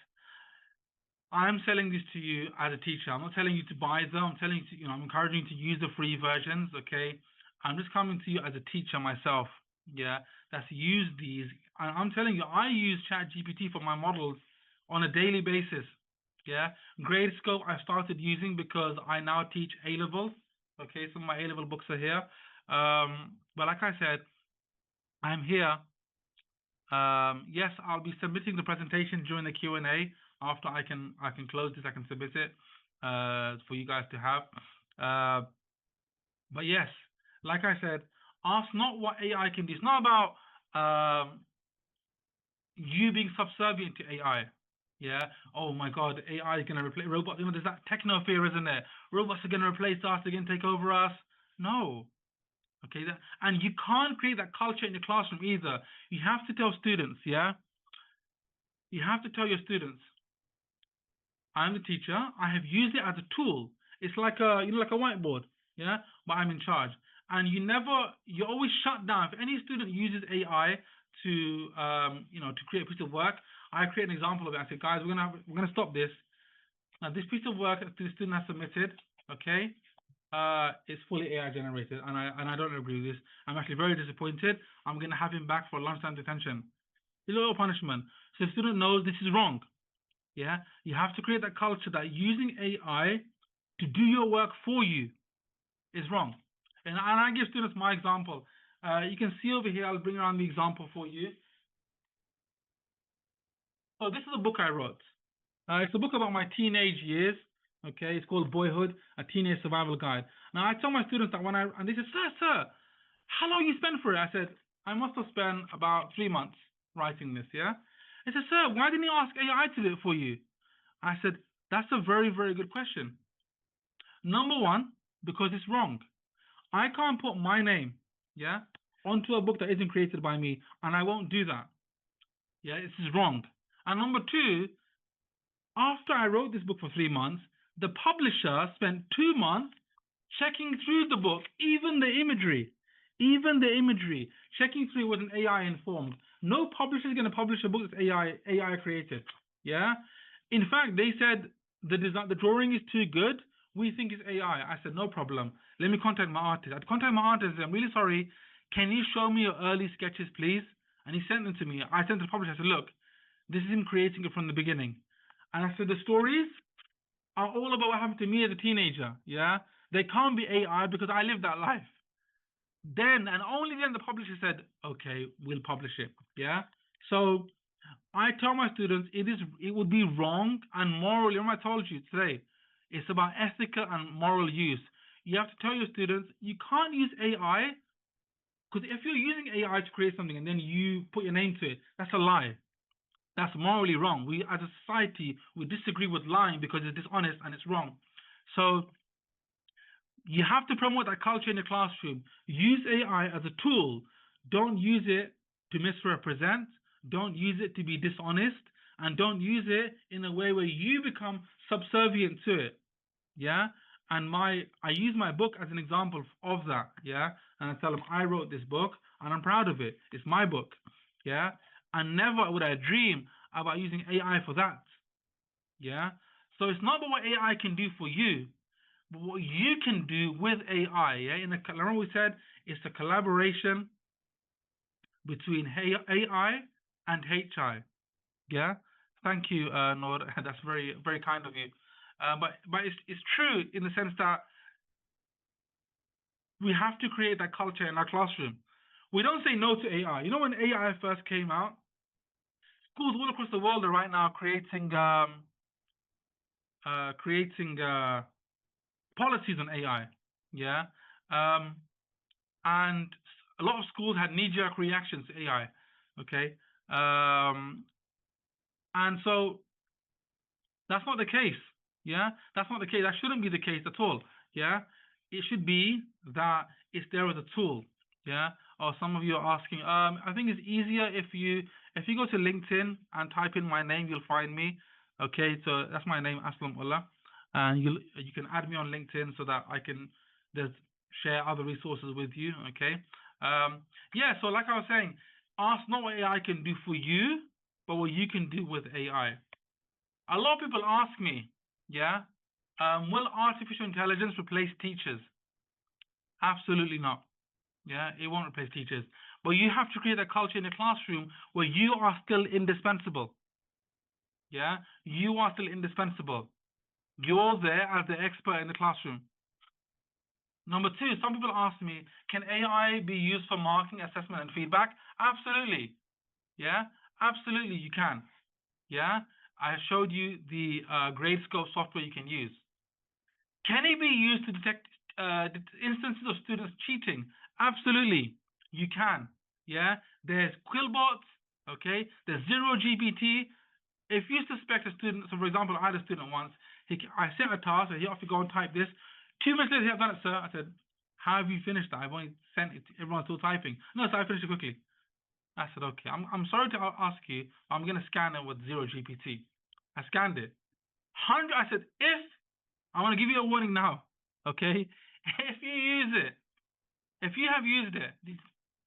I'm selling this to you as a teacher. I'm not telling you to buy them. I'm telling you to, I'm encouraging you to use the free versions, okay? I'm just coming to you as a teacher myself, yeah, that's used these. And I'm telling you, I use ChatGPT for my models on a daily basis, yeah? Gradescope I started using because I now teach A-levels, okay? Some of my A-level books are here. But like I said, I'm here. Yes, I'll be submitting the presentation during the Q&A. After I can close this, I can submit it for you guys to have. But yes, like I said, ask not what AI can do. It's not about you being subservient to AI. Yeah. Oh my God, AI is going to replace robots. There's that techno fear, isn't there? Robots are going to replace us. They're going to take over us. No. Okay. And you can't create that culture in the classroom either. You have to tell students. Yeah. You have to tell your students, I'm the teacher. I have used it as a tool. It's like a, like a whiteboard, yeah. But I'm in charge, and you always shut down. If any student uses AI to, to create a piece of work, I create an example of it. I say, guys, we're gonna stop this. Now, this piece of work that the student has submitted, okay, is fully AI generated, and I don't agree with this. I'm actually very disappointed. I'm gonna have him back for lunchtime detention. It's a little punishment, so the student knows this is wrong. Yeah, you have to create that culture that using AI to do your work for you is wrong. And I give students my example. You can see over here, I'll bring around the example for you. So this is a book I wrote. It's a book about my teenage years. Okay, it's called Boyhood, a Teenage Survival Guide. Now I tell my students that and they say, sir, how long you spent for it? I said, I must have spent about 3 months writing this, yeah? They said, sir, why didn't you ask AI to do it for you? I said, that's a very, very good question. Number one, because it's wrong. I can't put my name, yeah, onto a book that isn't created by me, and I won't do that. Yeah, this is wrong. And number two, after I wrote this book for 3 months, the publisher spent 2 months checking through the book, even the imagery, checking through was an AI informed. No publisher is going to publish a book that's AI created. Yeah. In fact, they said the drawing is too good. We think it's AI. I said, no problem. Let me contact my artist. I'd contact my artist and say, I'm really sorry. Can you show me your early sketches, please? And he sent them to me. I sent to the publisher. I said, look, this is him creating it from the beginning. And I said, the stories are all about what happened to me as a teenager. Yeah. They can't be AI because I lived that life. Then and only then the publisher said, okay, we'll publish it. Yeah. So I tell my students it would be wrong and morally, remember I told you today, it's about ethical and moral use. You have to tell your students you can't use AI, because if you're using AI to create something and then you put your name to it, that's a lie. That's morally wrong. We as a society, we disagree with lying because it's dishonest and it's wrong. So you have to promote that culture in the classroom. Use AI as a tool. Don't use it to misrepresent. Don't use it to be dishonest. And don't use it in a way where you become subservient to it. Yeah. And I use my book as an example of that. Yeah. And I tell them I wrote this book and I'm proud of it. It's my book. Yeah. And never would I dream about using AI for that. Yeah. So it's not about what AI can do for you, but what you can do with AI. Yeah. Remember we said it's a collaboration between AI and HI. Yeah. Thank you, Noor. That's very, very kind of you. But it's true in the sense that we have to create that culture in our classroom. We don't say no to AI. You know, when AI first came out, schools all across the world are right now creating policies on AI. Yeah. And a lot of schools had knee-jerk reactions to AI. Okay. And so that's not the case. Yeah, that's not the case. That shouldn't be the case at all. Yeah, it should be that it's there as a tool. Yeah. Or some of you are asking. I think it's easier if you go to LinkedIn and type in my name, you'll find me. Okay, so that's my name, Aslom Ullah, and you can add me on LinkedIn so that I can share other resources with you. Okay. Yeah. So like I was saying, ask not what AI can do for you, but what you can do with AI. A lot of people ask me, yeah, will artificial intelligence replace teachers? Absolutely not. Yeah, it won't replace teachers. But you have to create a culture in the classroom where you are still indispensable. Yeah, you are still indispensable. You're there as the expert in the classroom. Number two, some people ask me, can AI be used for marking, assessment, and feedback? Absolutely. Yeah, absolutely you can. Yeah, I showed you the GradeScope software you can use. Can it be used to detect instances of students cheating? Absolutely, you can. Yeah, there's Quillbots. Okay, there's ZeroGPT. If you suspect a student, so for example, I had a student once. I sent a task. He have to go and type this. 2 minutes later, he had done it, sir. I said, "How have you finished that? I've only sent it. Everyone's still typing." No, sir, I finished it quickly. I said, okay, I'm sorry to ask you, I'm going to scan it with ZeroGPT. I scanned it. I said, I want to give you a warning now, okay? If you use it, if you have used it,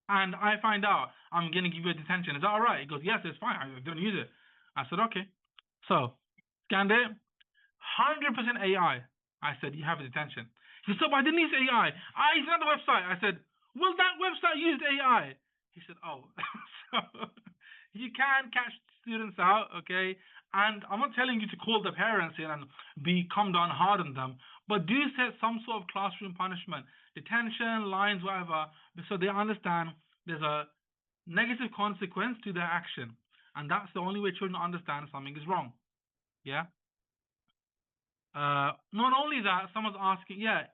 and I find out, I'm going to give you a detention. Is that all right? He goes, yes, it's fine. I don't use it. I said, okay. So, scanned it, 100% AI. I said, you have a detention. He said, so I didn't use AI. It's not the website. I said, well, that website used AI. He said, oh. So you can catch students out, okay? And I'm not telling you to call the parents in and come down hard on them, but do set some sort of classroom punishment, detention, lines, whatever, so they understand there's a negative consequence to their action. And that's the only way children understand something is wrong. Yeah? Not only that, someone's asking, yeah,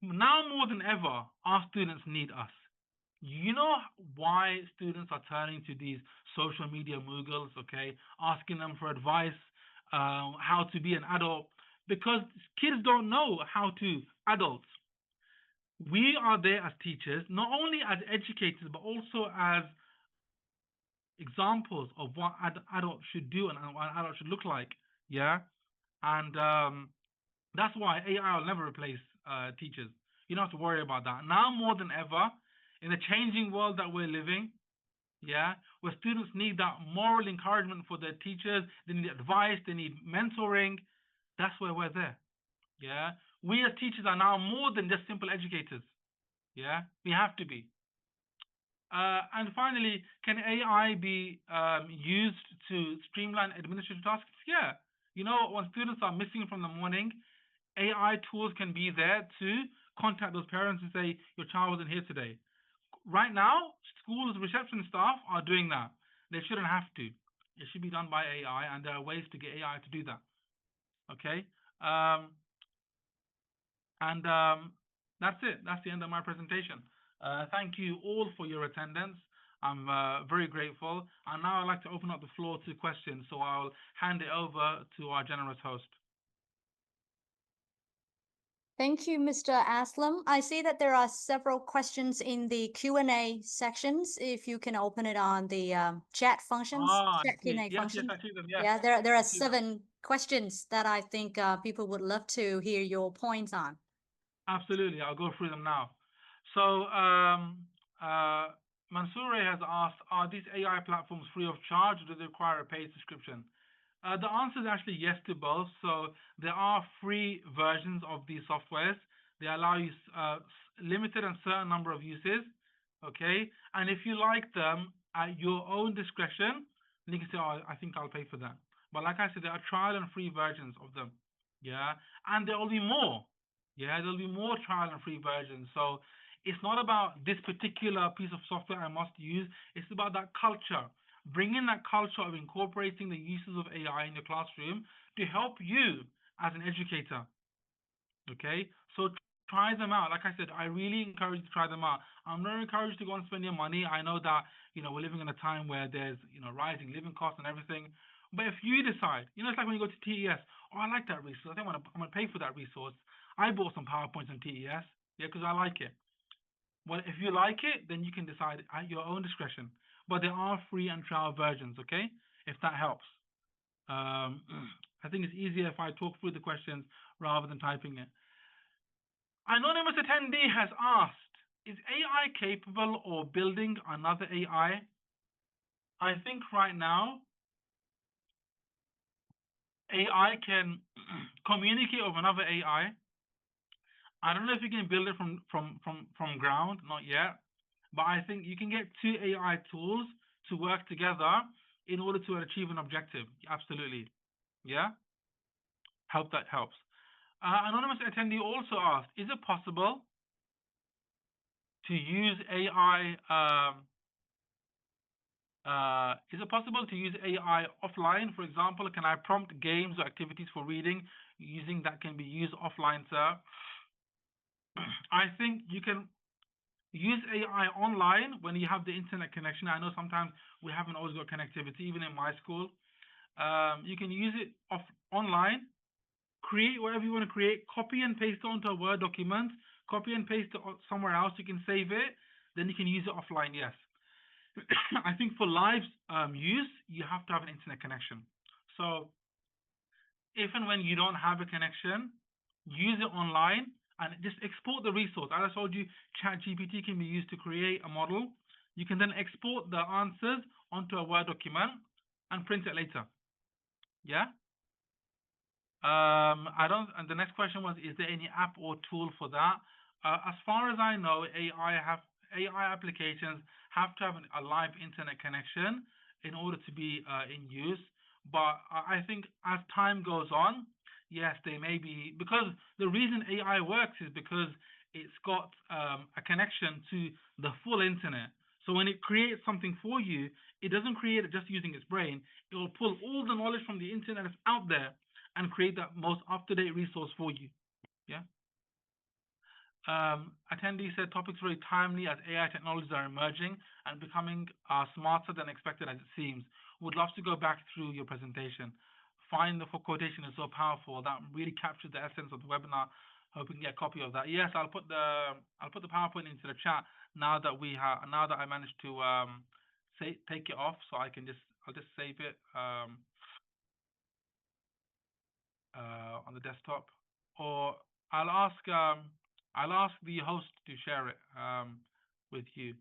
now more than ever, our students need us. You know why students are turning to these social media moogles, okay, asking them for advice, how to be an adult, because kids don't know how to adult. We are there as teachers, not only as educators, but also as examples of what adults should do and what an adult should look like, yeah? And that's why AI will never replace teachers. You don't have to worry about that. Now more than ever, in the changing world that we're living, yeah, where students need that moral encouragement for their teachers, they need advice, they need mentoring, that's where we're there, yeah? We as teachers are now more than just simple educators, yeah? We have to be. And finally, can AI be used to streamline administrative tasks? Yeah. You know, when students are missing from the morning, AI tools can be there to contact those parents and say, your child wasn't here today. Right now, schools, reception staff are doing that. They shouldn't have to. It should be done by AI, and there are ways to get AI to do that. Okay? That's it. That's the end of my presentation. Thank you all for your attendance. I'm very grateful. And now I'd like to open up the floor to questions. So I'll hand it over to our generous host. Thank you, Mr. Aslom. I see that there are several questions in the Q&A sections. If you can open it on the chat functions, chat Q&A yes, function. Yes, I see them. Yes. Yeah, there are 7 questions that I think people would love to hear your points on. Absolutely. I'll go through them now. So Mansoure has asked, are these AI platforms free of charge, or do they require a paid subscription? The answer is actually yes to both. So there are free versions of these softwares. They allow you limited and certain number of uses. Okay. And if you like them at your own discretion, then you can say, oh, I think I'll pay for that. But like I said, there are trial and free versions of them. Yeah. And there will be more. Yeah. There'll be more trial and free versions. So it's not about this particular piece of software I must use. It's about that culture. Bring in that culture of incorporating the uses of AI in your classroom to help you as an educator. Okay, so try them out. Like I said, I really encourage you to try them out. I'm not encouraged to go and spend your money. I know that, we're living in a time where there's, rising living costs and everything. But if you decide, it's like when you go to TES, oh, I like that resource. I think I'm going to pay for that resource. I bought some PowerPoints on TES, yeah, because I like it. Well, if you like it, then you can decide at your own discretion. But there are free and trial versions, okay? If that helps. I think it's easier if I talk through the questions rather than typing it. Anonymous attendee has asked, is AI capable of building another AI? I think right now, AI can communicate with another AI. I don't know if you can build it from ground, not yet. But I think you can get 2 AI tools to work together in order to achieve an objective. Absolutely. Yeah? Hope that helps. Anonymous attendee also asked, is it possible to use AI offline? For example, can I prompt games or activities for reading using that can be used offline, sir? I think you can use AI online when you have the internet connection. I know sometimes we haven't always got connectivity, even in my school. You can use it online, create whatever you want to create, copy and paste it onto a Word document, copy and paste it somewhere else. You can save it, then you can use it offline, yes. I think for live use, you have to have an internet connection. So if and when you don't have a connection, use it online and just export the resource. As I told you, ChatGPT can be used to create a model. You can then export the answers onto a Word document and print it later. Yeah? And the next question was, is there any app or tool for that? As far as I know, AI applications have to have a live internet connection in order to be in use. But I think as time goes on, yes, they may be, because the reason AI works is because it's got a connection to the full internet. So when it creates something for you, it doesn't create it just using its brain. It will pull all the knowledge from the internet that's out there and create that most up-to-date resource for you. Yeah. Attendee said, topics very timely as AI technologies are emerging and becoming smarter than expected as it seems. Would love to go back through your presentation. Find the quotation is so powerful that really captured the essence of the webinar. Hope we can get a copy of that. Yes, I'll put the PowerPoint into the chat now that I managed to take it off, so I'll just save it on the desktop, or I'll ask the host to share it with you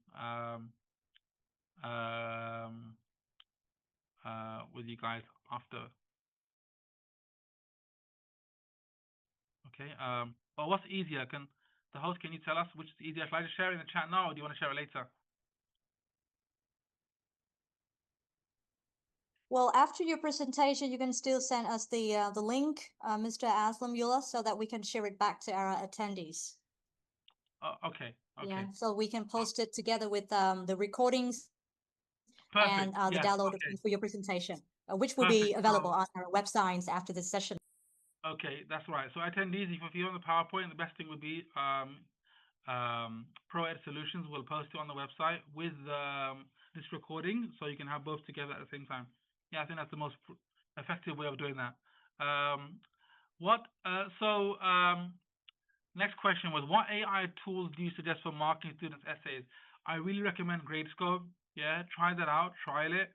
guys after. Okay. Well, what's easier? Can you tell us which is easier? Shall I just share it in the chat now, or do you want to share it later? Well, after your presentation, you can still send us the link, Mr. Aslom Ullah, so that we can share it back to our attendees. Okay. Yeah, Okay. so we can post it together with the recordings Perfect. and the Yes. download Okay. for your presentation, which will Perfect. be available So, on our websites after this session. okay, that's right. So attendees, if you want the PowerPoint, the best thing would be ProEd Solutions will post it on the website with this recording, so you can have both together at the same time. Yeah, I think that's the most effective way of doing that. Next question was, what AI tools do you suggest for marking students' essays? I really recommend Gradescope. Yeah, try that out, trial it.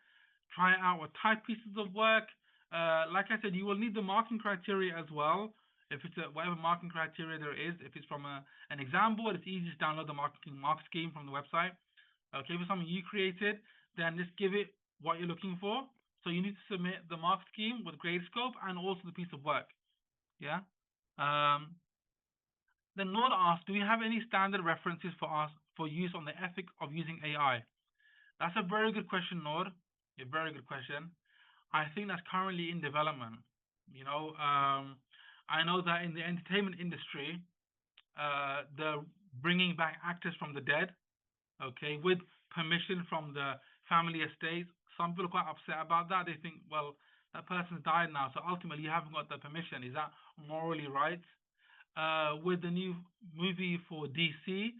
Try it out with type pieces of work. Like I said, you will need the marking criteria as well. If it's whatever marking criteria there is, if it's from an exam board, it's easy to download the mark scheme from the website. Okay, if it's something you created, then just give it what you're looking for. So you need to submit the mark scheme with Gradescope and also the piece of work. Yeah. Then Nord asked, do we have any standard references for us for use on the ethic of using AI? That's a very good question, Nord. A very good question. I think that's currently in development. You know, I know that in the entertainment industry, they're bringing back actors from the dead, okay, with permission from the family estate. Some people are quite upset about that. They think, well, that person's died now, so ultimately you haven't got the permission. Is that morally right? With the new movie for DC,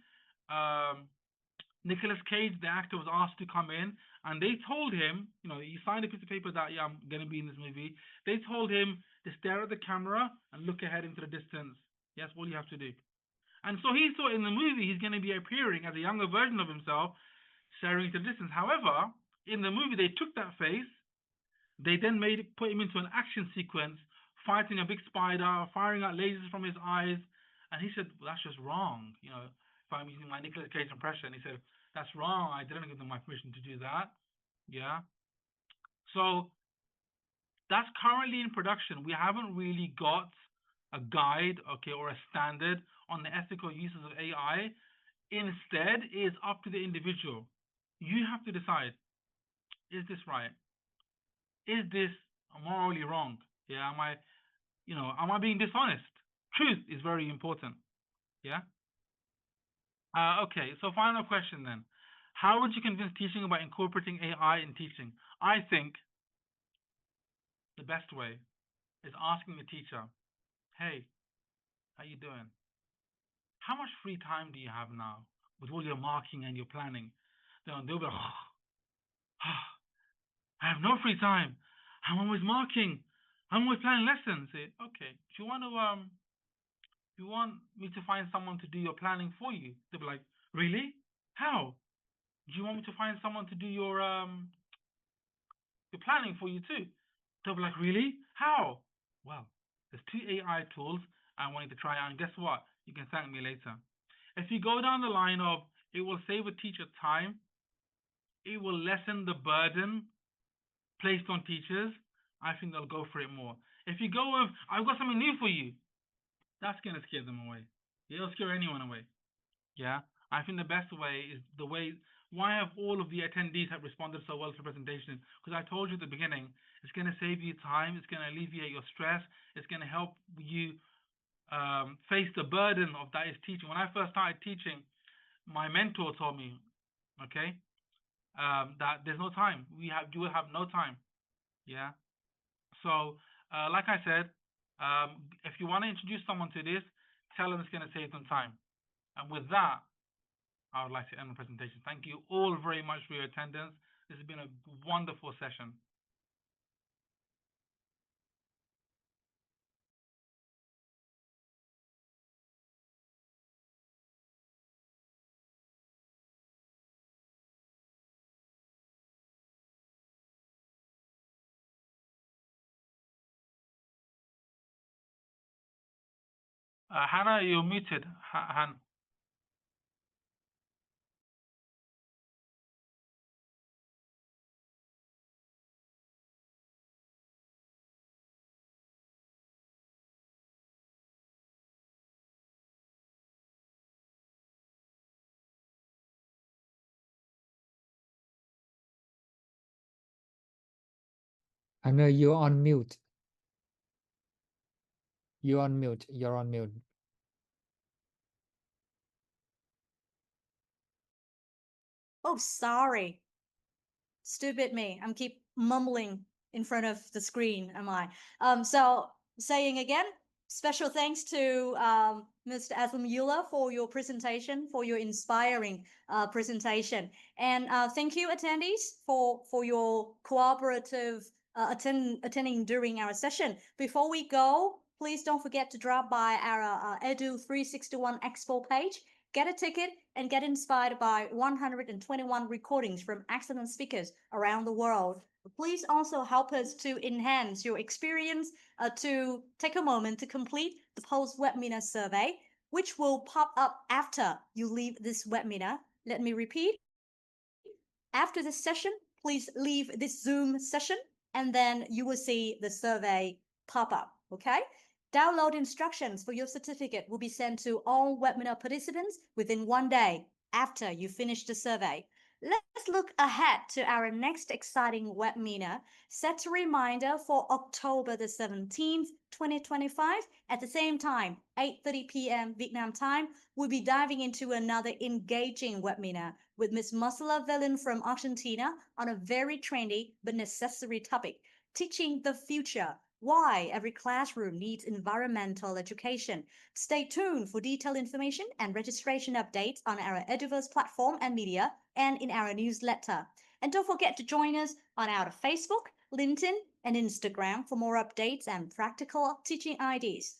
Nicolas Cage, the actor, was asked to come in, and they told him, you know, he signed a piece of paper that, yeah, I'm going to be in this movie. They told him to stare at the camera and look ahead into the distance. Yes, all you have to do. And so he thought in the movie he's going to be appearing as a younger version of himself, staring into the distance. However, in the movie, they took that face, they then put him into an action sequence, fighting a big spider, firing out lasers from his eyes, and he said, well, that's just wrong. You know, if I'm using my Nicolas Cage impression, he said, that's wrong. I didn't give them my permission to do that. Yeah. So that's currently in production. We haven't really got a guide, okay, or a standard on the ethical uses of AI. Instead, it's up to the individual. You have to decide, is this right? Is this morally wrong? Yeah, am I being dishonest? Truth is very important. Yeah. Okay, so final question then. How would you convince teaching about incorporating AI in teaching? I think the best way is asking the teacher, hey, how you doing? How much free time do you have now with all your marking and your planning? They'll be like, I have no free time. I'm always marking. I'm always planning lessons. Say, okay, do you want me to find someone to do your planning for you? They'll be like, really? How? Do you want me to find someone to do your planning for you too? They'll be like, really? How? Well, there's 2 AI tools I want you to try out, and guess what? You can thank me later. If you go down the line of it will save a teacher time, it will lessen the burden placed on teachers, I think they'll go for it more. If you go with, I've got something new for you, that's going to scare them away. It'll scare anyone away. Yeah, I think the best way is the way. Why have all of the attendees have responded so well to the presentation? Because I told you at the beginning, it's going to save you time, it's going to alleviate your stress, it's going to help you face the burden of that is teaching. When I first started teaching, my mentor told me, okay, that there's no time. You will have no time. Yeah. So, like I said, if you want to introduce someone to this, tell them it's going to save them time. And with that, I would like to end the presentation. Thank you all very much for your attendance. This has been a wonderful session. Hannah, you're muted. Han. Hannah, you're on mute. You're on mute. You're on mute. Oh, sorry. Stupid me. I'm keep mumbling in front of the screen, am I? So saying again, special thanks to Mr. Aslom Ullah for your presentation, for your inspiring presentation. And thank you, attendees, for your cooperative attending during our session. Before we go, please don't forget to drop by our Edu 361 Expo page, get a ticket, and get inspired by 121 recordings from excellent speakers around the world. Please also help us to enhance your experience, to take a moment to complete the post-webinar survey, which will pop up after you leave this webinar. Let me repeat. After this session, please leave this Zoom session, and then you will see the survey pop up, okay? Download instructions for your certificate will be sent to all webinar participants within 1 day after you finish the survey. Let's look ahead to our next exciting webinar. Set a reminder for October the 17th, 2025. At the same time, 8:30 p.m. Vietnam time, we'll be diving into another engaging webinar with Ms. Marcela Velen from Argentina on a very trendy but necessary topic, teaching the future. Why every classroom needs environmental education. Stay tuned for detailed information and registration updates on our EduVerse platform and media and in our newsletter. And don't forget to join us on our Facebook, LinkedIn, and Instagram for more updates and practical teaching ideas.